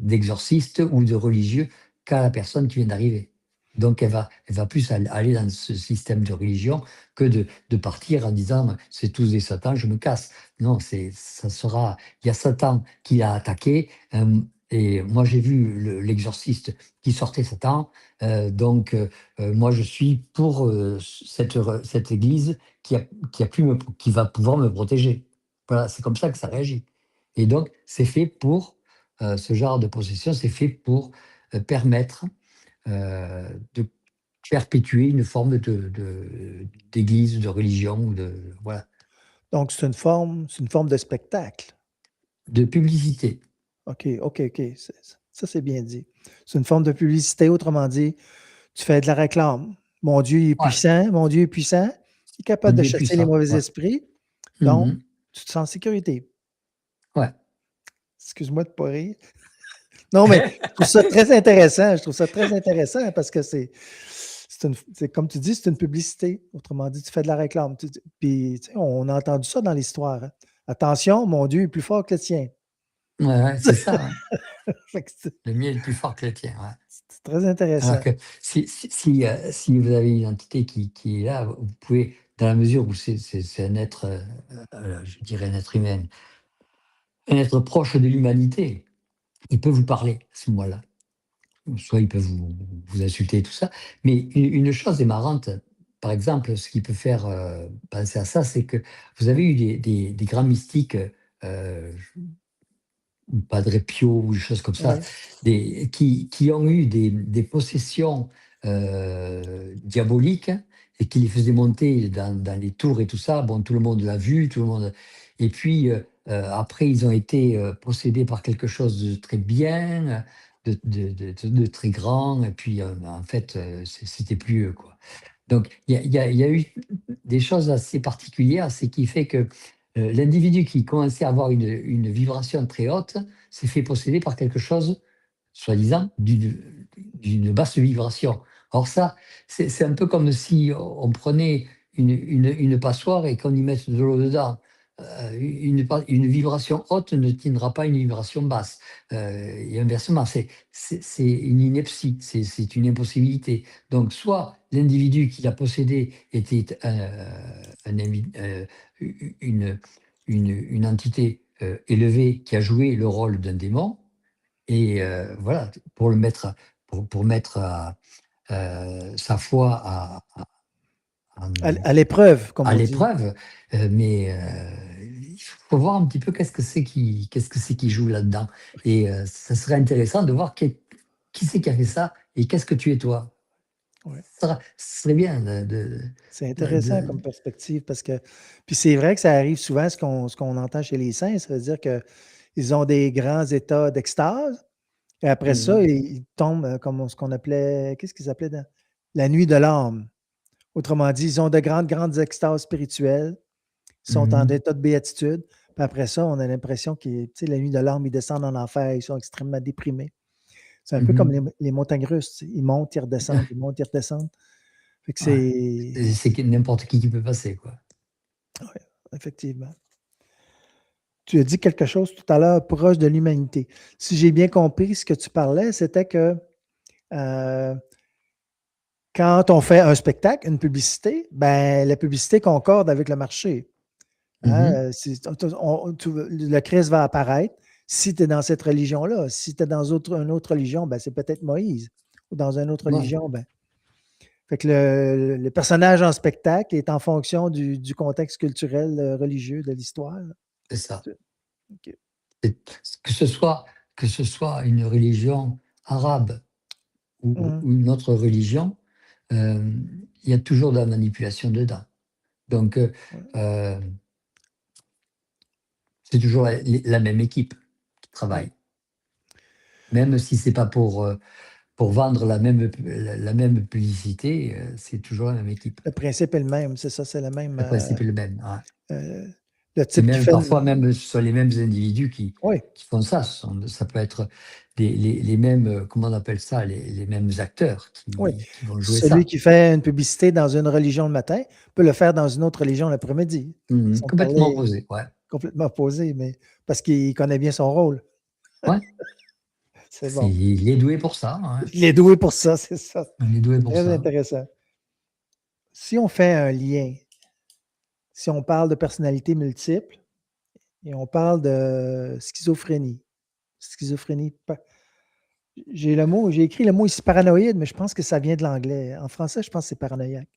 d'exorciste ou de religieux qu'a la personne qui vient d'arriver. Donc elle va plus aller dans ce système de religion que de partir en disant c'est tous des satans, je me casse. Non, il y a Satan qui l'a attaqué. Et moi j'ai vu l'exorciste qui sortait Satan. Moi je suis pour cette église qui va pouvoir me protéger. Voilà, c'est comme ça que ça réagit. Et donc, c'est fait pour, ce genre de possession, c'est fait pour permettre de perpétuer une forme d'église, de religion, voilà, Donc, c'est une forme de spectacle. de publicité. OK, OK, OK. Ça, c'est bien dit. C'est une forme de publicité. Autrement dit, tu fais de la réclame. Mon Dieu, il est Ouais, puissant. Mon Dieu est puissant. Il est on capable de dit chasser les puissant. mauvais Ouais. esprits. Donc, Mhm. tu te sens en sécurité. Ouais. Excuse-moi de ne pas rire. Non, mais je trouve ça très intéressant. Je trouve ça très intéressant parce que comme tu dis, c'est une publicité. Autrement dit, tu fais de la réclame. Puis, tu sais, on a entendu ça dans l'histoire, hein. Attention, mon Dieu est plus fort que le tien. Ouais, ouais, c'est ça, hein. Fait que Le mien est le plus fort que le tien. Ouais. c'est très Alors intéressant. que si vous avez une entité qui est là, vous pouvez, dans la mesure où c'est un être, je dirais un être humain, un être proche de l'humanité, il peut vous parler à ce moment-là. Soit il peut vous insulter et tout ça. Mais une chose est marrante, par exemple, ce qui peut faire penser à ça, c'est que vous avez eu des grands mystiques, Padre Pio ou des choses comme ça, Oui, qui ont eu des possessions diaboliques et qui les faisaient monter dans les tours et tout ça. Bon, tout le monde l'a vu, tout le monde. Et puis après, ils ont été possédés par quelque chose de très bien, de très grand. Et puis en fait, c'était plus eux, quoi. Donc, il y a eu des choses assez particulières, c'est qui fait que l'individu qui commençait à avoir une vibration très haute s'est fait posséder par quelque chose, soi-disant, d'une basse vibration. Or ça, c'est un peu comme si on prenait une passoire et qu'on y mette de l'eau dedans. Une vibration haute ne tiendra pas une vibration basse. Et inversement, c'est une ineptie, c'est une impossibilité. Donc, soit l'individu qui l'a possédé était une, une entité élevée qui a joué le rôle d'un démon, et voilà, pour mettre sa foi à l'épreuve, comme à on dit. l'épreuve, mais il faut voir un petit peu qu'est-ce que c'est qui joue là-dedans. Et ça serait intéressant de voir qui c'est qui a fait ça et qu'est-ce que tu es toi. Ouais. Ce serait bien C'est de- intéressant de- comme perspective parce que. Puis c'est vrai que ça arrive souvent, ce qu'on entend chez les saints, ça veut dire qu'ils ont des grands états d'extase. Et après ça, Mhm. ils tombent comme ce qu'on appelait. Qu'est-ce qu'ils appelaient dans la nuit de l'âme? Autrement dit, ils ont de grandes, grandes extases spirituelles. Ils sont en Mhm. état de béatitude. Puis après ça, on a l'impression que, tu sais, la nuit de l'âme, ils descendent en enfer, ils sont extrêmement déprimés. C'est un peu comme Mhm. les montagnes russes, tu sais. Ils montent, ils redescendent, ils montent, ils redescendent. Fait que Ouais. c'est. C'est que n'importe qui peut passer, quoi. Oui, effectivement. Tu as dit quelque chose tout à l'heure proche de l'humanité. Si j'ai bien compris ce que tu parlais, c'était que euh, quand on fait un spectacle, une publicité, ben, la publicité concorde avec le marché. Mhm. Le Christ va apparaître si tu es dans cette religion-là. Si tu es dans une autre religion, ben, c'est peut-être Moïse. Ou dans une autre Voilà, religion, ben. Fait que le personnage en spectacle est en fonction du contexte culturel, religieux de l'histoire. c'est ça. OK. Et que ce soit, que ce soit une religion arabe Mhm. ou une autre religion, euh, il y a toujours de la manipulation dedans. Donc, Ouais. euh, c'est toujours la même équipe qui Ouais. travaille. Même si c'est pas pour vendre la même publicité, c'est toujours la même équipe. Le principe est le même, c'est ça, c'est le même. Le principe est le même. Ouais. Euh, le Et type qui même fait. parfois, même ce sont les mêmes individus Oui, qui font ça. Ça peut être les mêmes, comment on appelle ça, les mêmes acteurs oui. qui vont jouer Celui ça. qui fait une publicité dans une religion le matin peut le faire dans une autre religion l'après-midi. Ils Mhm. sont Complètement parlés opposé. Ouais. complètement opposés, mais parce qu'il connaît bien son rôle. Ouais. C'est bon. Il est doué pour ça. Hein. Il est doué pour ça, c'est ça. Il est doué C'est pour très ça. intéressant. Si on fait un lien, si on parle de personnalité multiple et on parle de schizophrénie, j'ai écrit le mot ici paranoïde, mais je pense que ça vient de l'anglais. En français, je pense que c'est paranoïaque.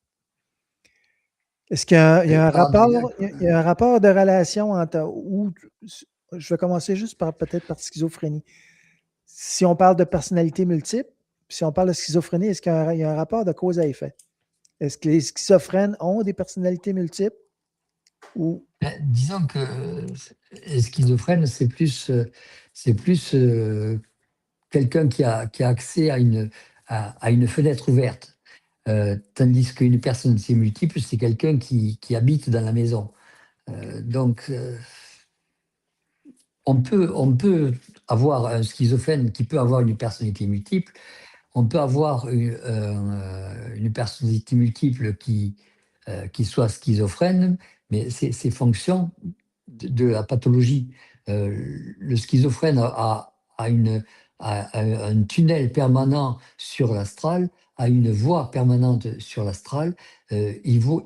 Est-ce qu'il y a un rapport, Paranoïaque. il y a un rapport de relation entre, je vais commencer juste par peut-être par schizophrénie. Si on parle de personnalité multiple, puis si on parle de schizophrénie, est-ce qu'il y a un rapport de cause à effet? Est-ce que les schizophrènes ont des personnalités multiples ou Disons que schizophrène, c'est plus quelqu'un qui a accès à une fenêtre ouverte. Tandis qu'une personnalité multiple, c'est quelqu'un qui habite dans la maison. Donc, on peut avoir un schizophrène qui peut avoir une personnalité multiple. On peut avoir une personnalité multiple qui soit schizophrène, mais c'est fonction de la pathologie. Le schizophrène a un tunnel permanent sur l'astral, a une voix permanente sur l'astral. Il voit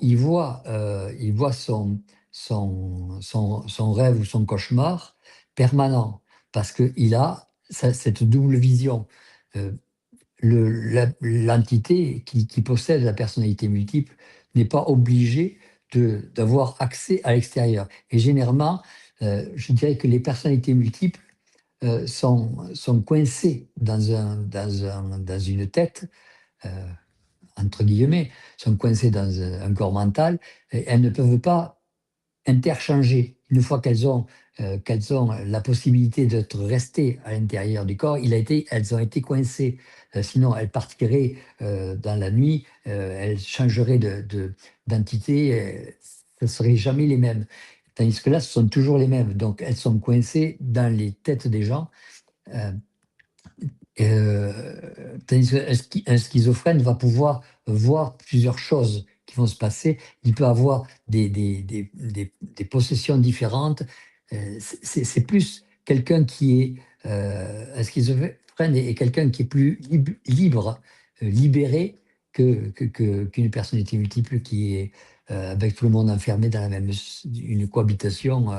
son rêve ou son cauchemar permanent parce qu'il a cette double vision. Euh, L'entité qui possède la personnalité multiple n'est pas obligée d'avoir accès à l'extérieur. Et généralement, je dirais que les personnalités multiples sont coincées dans une tête, euh, entre guillemets, sont coincées dans un corps mental, et elles ne peuvent pas interchanger. Une fois qu'elles ont la possibilité d'être restées à l'intérieur du corps, elles ont été coincées. Sinon, elles partiraient dans la nuit, elles changeraient d'entité, ce ne seraient jamais les mêmes. Tandis que là, ce sont toujours les mêmes. Donc, elles sont coincées dans les têtes des gens. euh, Tandis qu'un schizophrène va pouvoir voir plusieurs choses qui vont se passer. Il peut avoir des possessions différentes. C'est plus quelqu'un qui est un schizophrène est quelqu'un qui est plus libre, libéré qu'une personnalité multiple qui est avec tout le monde enfermé dans une cohabitation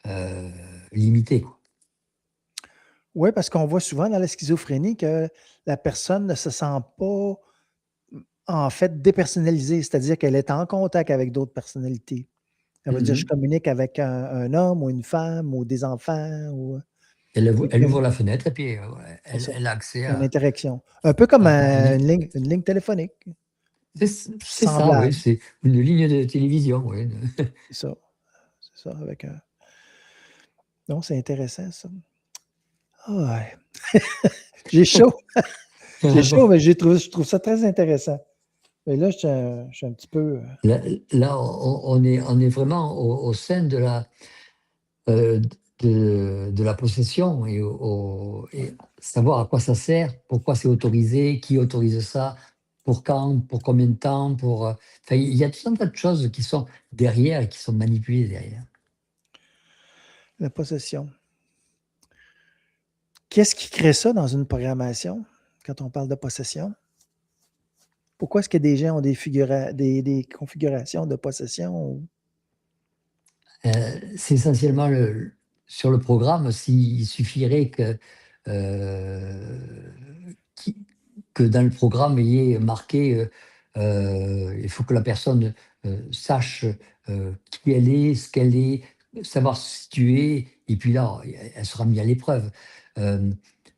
euh, limitée, quoi. oui, parce qu'on voit souvent dans la schizophrénie que la personne ne se sent pas en fait dépersonnalisée, c'est-à-dire qu'elle est en contact avec d'autres personnalités. Ça veut dire je Mhm. communique avec un homme ou une femme ou des enfants ou et Elle puis ouvre la fenêtre et puis c'est ça, elle a accès il y a une interaction. Un peu comme à une ligne téléphonique, c'est ça, oui, semblable. c'est une ligne de télévision, oui. C'est ça, c'est ça avec un non, c'est intéressant ça. Ah ouais, j'ai chaud, j'ai Bon, chaud, mais je trouve ça très intéressant. Mais là, je suis un petit peu, là, on est vraiment au sein euh, de la possession et savoir à quoi ça sert, pourquoi c'est autorisé, qui autorise ça, pour quand, pour combien de temps, enfin, il y a tout un tas de choses qui sont derrière et qui sont manipulées derrière. la possession. Qu'est-ce qui crée ça dans une programmation quand on parle de possession? Pourquoi est-ce que des gens ont des configurations de possession? C'est essentiellement sur le programme, s'il suffirait qui- que dans le programme il y ait marqué, il faut que la personne sache qui elle est, ce qu'elle est, savoir se situer, et puis là, elle sera mise à l'épreuve. Euh,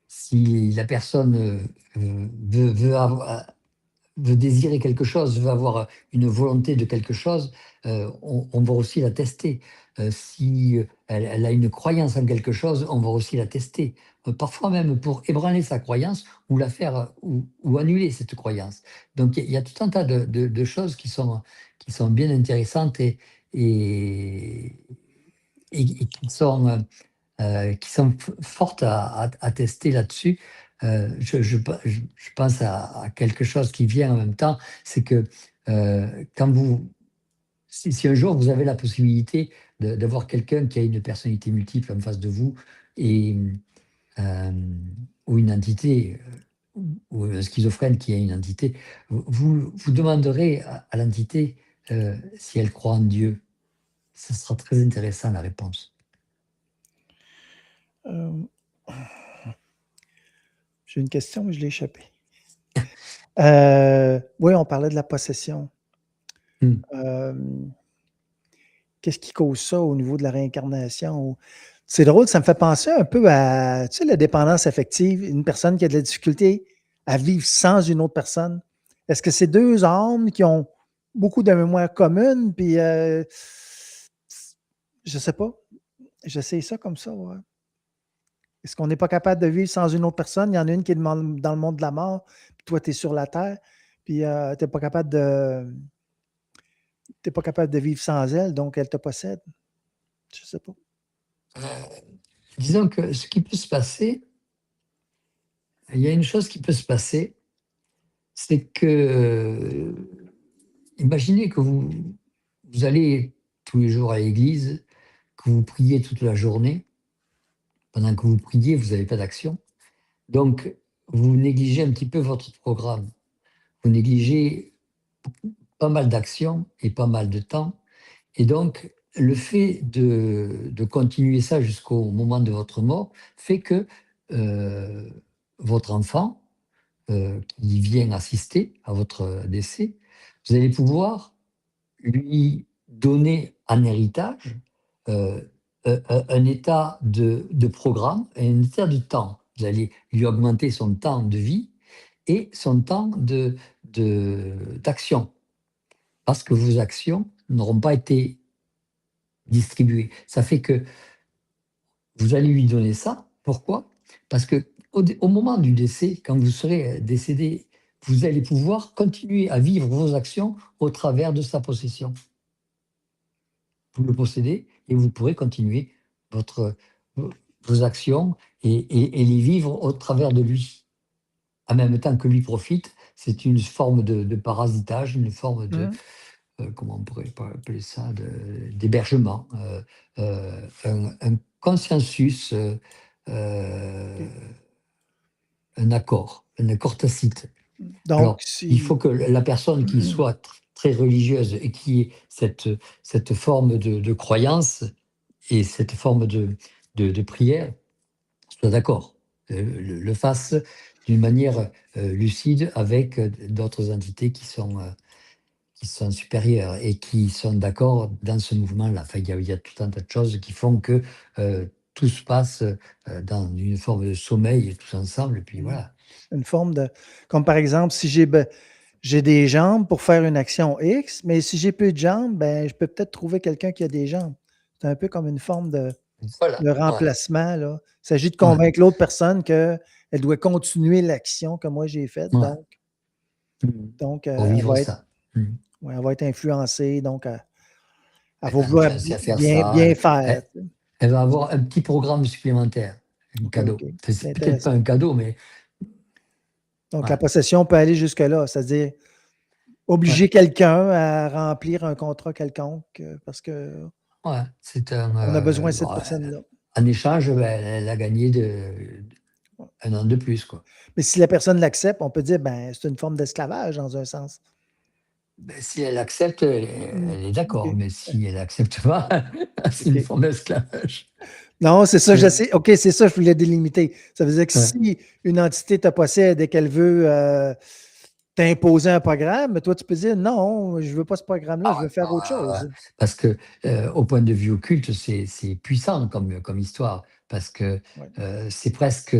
si la personne veut désirer quelque chose, veut avoir une volonté de quelque chose, on va aussi la tester. Si elle a une croyance en quelque chose, on va aussi la tester. Parfois même pour ébranler sa croyance ou la faire ou annuler cette croyance. Donc il y a tout un tas de choses qui sont bien intéressantes et, et qui sont fortes à tester là-dessus. Je pense à quelque chose qui vient en même temps, c'est que quand si un jour vous avez la possibilité d'avoir quelqu'un qui a une personnalité multiple en face de vous, et, euh, ou une entité, ou un schizophrène qui a une entité, vous demanderez à l'entité si elle croit en Dieu. Ce sera très intéressant la réponse. Euh, J'ai une question, mais je l'ai échappée. Oui, on parlait de la possession. Hmm. Euh, Qu'est-ce qui cause ça au niveau de la réincarnation? C'est drôle, ça me fait penser un peu à, tu sais, la dépendance affective, une personne qui a de la difficulté à vivre sans une autre personne. Est-ce que c'est deux âmes qui ont beaucoup de mémoire commune, puis je sais pas, j'essaie ça comme ça, ouais. Est-ce qu'on n'est pas capable de vivre sans une autre personne? Il y en a une qui est dans le monde de la mort, puis toi, tu es sur la terre, puis tu n'es pas capable t'es pas capable de vivre sans elle, donc elle te possède. Je sais pas. Disons que ce qui peut se passer, il y a une chose qui peut se passer, c'est que, imaginez que vous allez tous les jours à l'église, que vous priez toute la journée. Pendant que vous priez, vous n'avez pas d'action. Donc, vous négligez un petit peu votre programme. Vous négligez pas mal d'actions et pas mal de temps. Et donc, le fait de continuer ça jusqu'au moment de votre mort fait que euh, votre enfant qui vient assister à votre décès, vous allez pouvoir lui donner en héritage euh, un état de programme et un état de temps. Vous allez lui augmenter son temps de vie et son temps d'action, parce que vos actions n'auront pas été distribuées. Ça fait que vous allez lui donner ça. Pourquoi? Parce que au moment du décès, quand vous serez décédé, vous allez pouvoir continuer à vivre vos actions au travers de sa possession. Vous le possédez et vous pourrez continuer votre, vos actions et les vivre au travers de lui. En même temps que lui profite, c'est une forme de parasitage, une forme de, Hum. comment on pourrait appeler ça, d'hébergement, un consensus, OK. un accord tacite. Donc, Alors, il si. faut que la personne qui soit très religieuse et qui ait cette forme de croyance et cette forme de prière soit d'accord, le fasse d'une manière lucide avec d'autres entités qui sont supérieurs et qui sont d'accord dans ce mouvement-là. Enfin, il y a tout un tas de choses qui font que tout se passe dans une forme de sommeil tous ensemble, et puis voilà. Une forme de. Comme par exemple, si j'ai des jambes pour faire une action X, mais si j'ai peu de jambes, ben, je peux peut-être trouver quelqu'un qui a des jambes. C'est un peu comme une forme Voilà, de ouais, remplacement, là. Il s'agit de ouais, convaincre l'autre personne qu'elle doit continuer l'action que moi j'ai faite. ouais. Donc, Mhm. donc Pour elle vivre va être, ça. Mhm. ouais, elle va être influencée. Donc, elle va vouloir Influencer à faire bien, ça, bien faire. elle, elle va avoir un petit programme supplémentaire, un OK, OK. cadeau. Enfin, C'est c'est peut-être pas intéressant. un cadeau, mais Donc, la ouais, possession peut aller jusque-là, c'est-à-dire ouais, obliger quelqu'un à remplir un contrat quelconque parce qu'on ouais. C'est un. a besoin de cette Bon, personne-là. en échange, ben, elle a gagné un an de plus, quoi. Mais si la personne l'accepte, on peut dire ben c'est une forme d'esclavage dans un sens. Ben, si elle accepte, elle est OK. d'accord, mais si elle accepte pas, c'est une OK. forme d'esclavage. Non, c'est ça, je Ouais, sais. OK, c'est ça, je voulais délimiter. Ça veut dire que ouais. si une entité te possède et qu'elle veut t'imposer un programme, mais toi, tu peux dire non, je veux pas ce programme-là, je Ah veux ouais, faire autre non, chose. parce que au point de vue occulte, c'est puissant comme histoire, parce que Ouais. c'est presque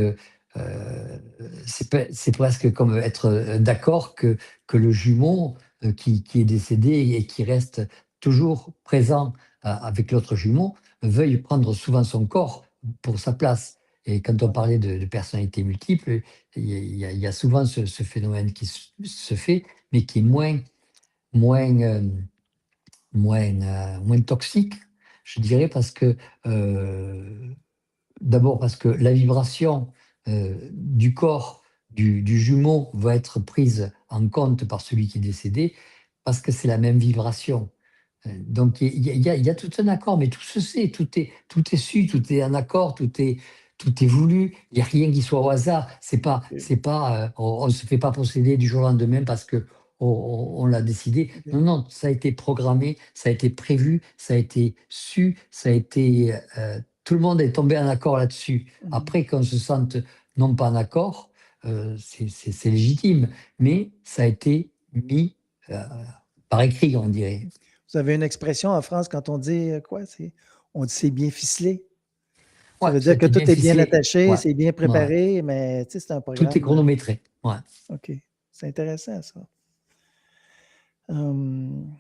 c'est presque comme être d'accord que le jumeau qui est décédé et qui reste toujours présent avec l'autre jumeau veuille prendre souvent son corps pour sa place. Et quand on Ouais. parlait de personnalités multiples, il y a souvent ce phénomène qui se fait, mais qui est moins, moins toxique, je dirais, parce que, d'abord parce que la vibration du corps du jumeau va être prise en compte par celui qui est décédé, parce que c'est la même vibration. Donc il y a tout un accord, mais tout se sait, tout est su, tout est en accord, tout est voulu. Il n'y a rien qui soit au hasard. OK. C'est pas, on ne se fait pas posséder du jour au lendemain parce que on l'a décidé. OK. Non, non, ça a été programmé, ça a été prévu, ça a été su, ça a été. Tout le monde est tombé en accord là-dessus. Mhm. Après qu'on se sente non pas en accord, c'est légitime, mais ça a été mis euh, par écrit, on dirait. Vous avez une expression en France quand on dit quoi? On dit c'est bien ficelé. Ça Ouais, veut ça a dire que été bien tout est bien ficelé. attaché, Ouais, c'est bien ouais. préparé, mais tu sais, c'est un Tout est programme. chronométré. Ouais. OK. C'est intéressant, ça. Hum,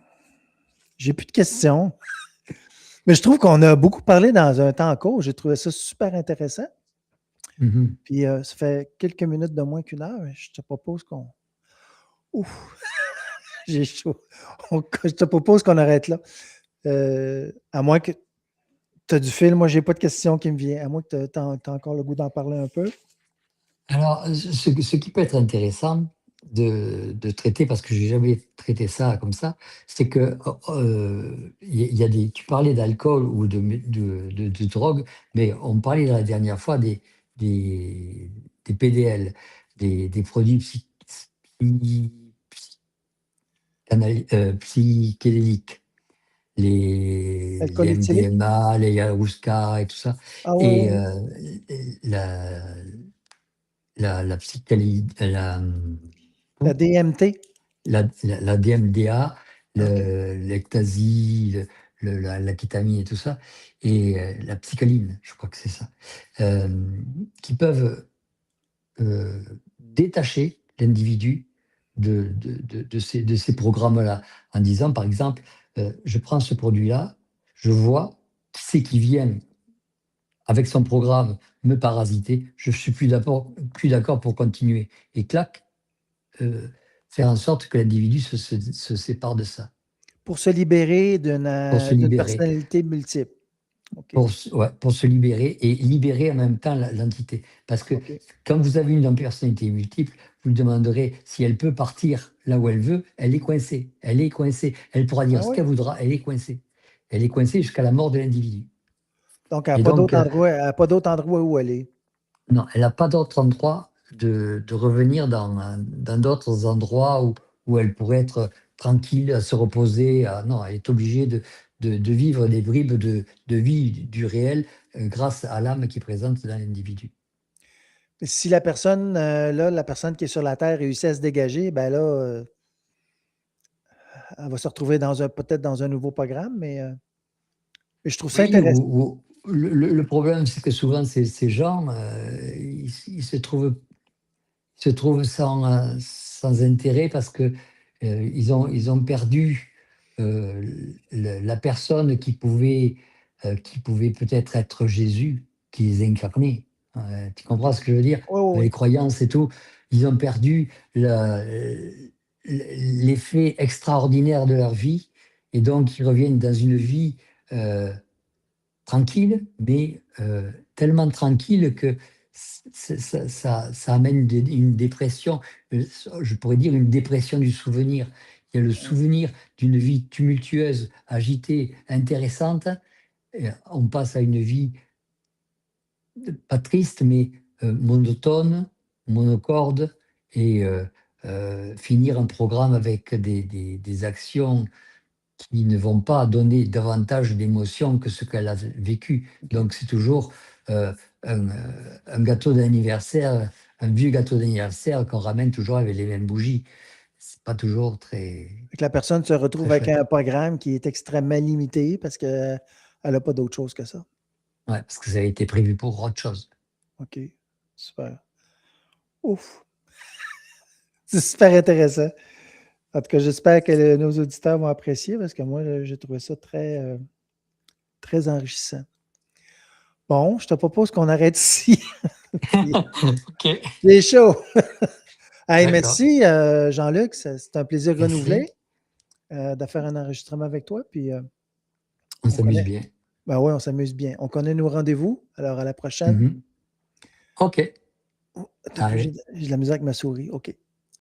j'ai plus de questions, mais je trouve qu'on a beaucoup parlé dans un temps court. J'ai trouvé ça super intéressant. Mhm. Puis ça fait quelques minutes de moins qu'une heure. Je te propose qu'on. Ouf, j'ai chaud. Je te propose qu'on arrête là. À moins que tu as du fil, moi, j'ai pas de questions qui me viennent. À moins que tu as encore le goût d'en parler un peu. Alors, ce qui peut être intéressant de traiter, parce que j'ai jamais traité ça comme ça, c'est que il y a des. Tu parlais d'alcool ou de drogue, mais on parlait la dernière fois des, des PDL, des produits psy- psychédéliques. Les Alcool éthylique? MDMA, les ayahuasca et tout ça. Ah ouais, Et ouais, ouais. la, la psychalie, La DMT. la DMDA, OK. l'ecstasy, la kétamine et tout ça, et la psychaline, je crois que c'est ça, euh, qui peuvent euh, détacher l'individu de ces programmes-là, en disant, par exemple, je prends ce produit-là, je vois qui c'est qui vient avec son programme me parasiter, je suis plus d'accord pour continuer. Et clac, euh, faire en sorte que l'individu se sépare de ça, Pour se libérer pour se d'une libérer. personnalité multiple. OK. Ouais, pour se libérer et libérer en même temps l'entité. Parce que OK. quand vous avez une personnalité multiple, vous lui demanderez si elle peut partir là où elle veut, elle est coincée. Elle est coincée. Elle pourra Ah dire ce oui? qu'elle voudra, elle est coincée. Elle est coincée jusqu'à la mort de l'individu. Donc, elle n'a Et pas donc, d'autre endroit, elle a pas d'autre endroit où aller. non, elle n'a pas d'autre endroit de revenir dans d'autres endroits où elle pourrait être tranquille, à se reposer. Non, elle est obligée de vivre des bribes de vie du réel grâce à l'âme qui est présente dans l'individu. Si la personne, là, la personne qui est sur la Terre réussit à se dégager, ben là, elle va se retrouver peut-être dans un nouveau programme, mais je trouve ça Oui, intéressant. le problème, c'est que souvent, ces gens, ils se trouvent sans intérêt parce que ils ont perdu la personne qui pouvait peut-être être Jésus, qui les incarnait. Tu comprends OK. ce que je veux dire? Oui, oui, Les oui. croyances et tout, ils ont perdu l'effet extraordinaire de leur vie et donc ils reviennent dans une vie euh, tranquille, mais tellement tranquille que ça amène une dépression, je pourrais dire une dépression du souvenir. Il y a le souvenir d'une vie tumultueuse, agitée, intéressante, et on passe à une vie pas triste, mais monotone, monocorde, et finir un programme avec des actions qui ne vont pas donner davantage d'émotions que ce qu'elle a vécu. OK. Donc c'est toujours un gâteau d'anniversaire, un vieux gâteau d'anniversaire qu'on ramène toujours avec les mêmes bougies. C'est pas toujours très, Fait que la personne se très retrouve avec chouette. un programme qui est extrêmement limité parce qu'elle n'a pas d'autre chose que ça. Ouais, parce que ça a été prévu pour autre chose. OK, super. Ouf! C'est super intéressant. En tout cas, j'espère que nos auditeurs vont apprécier parce que moi, j'ai trouvé ça très enrichissant. Bon, je te propose qu'on arrête ici. Puis, Ok, c'est chaud. Hey, d'accord. merci, Jean-Luc. C'est un plaisir Merci. renouvelé de faire un enregistrement avec toi. Puis, On on s'amuse connaît. bien. Ben oui, on s'amuse bien. On connaît nos rendez-vous. Alors, à la prochaine. Mhm. Ok, Oh, attends un peu, allez. j'ai de la misère avec ma souris. OK.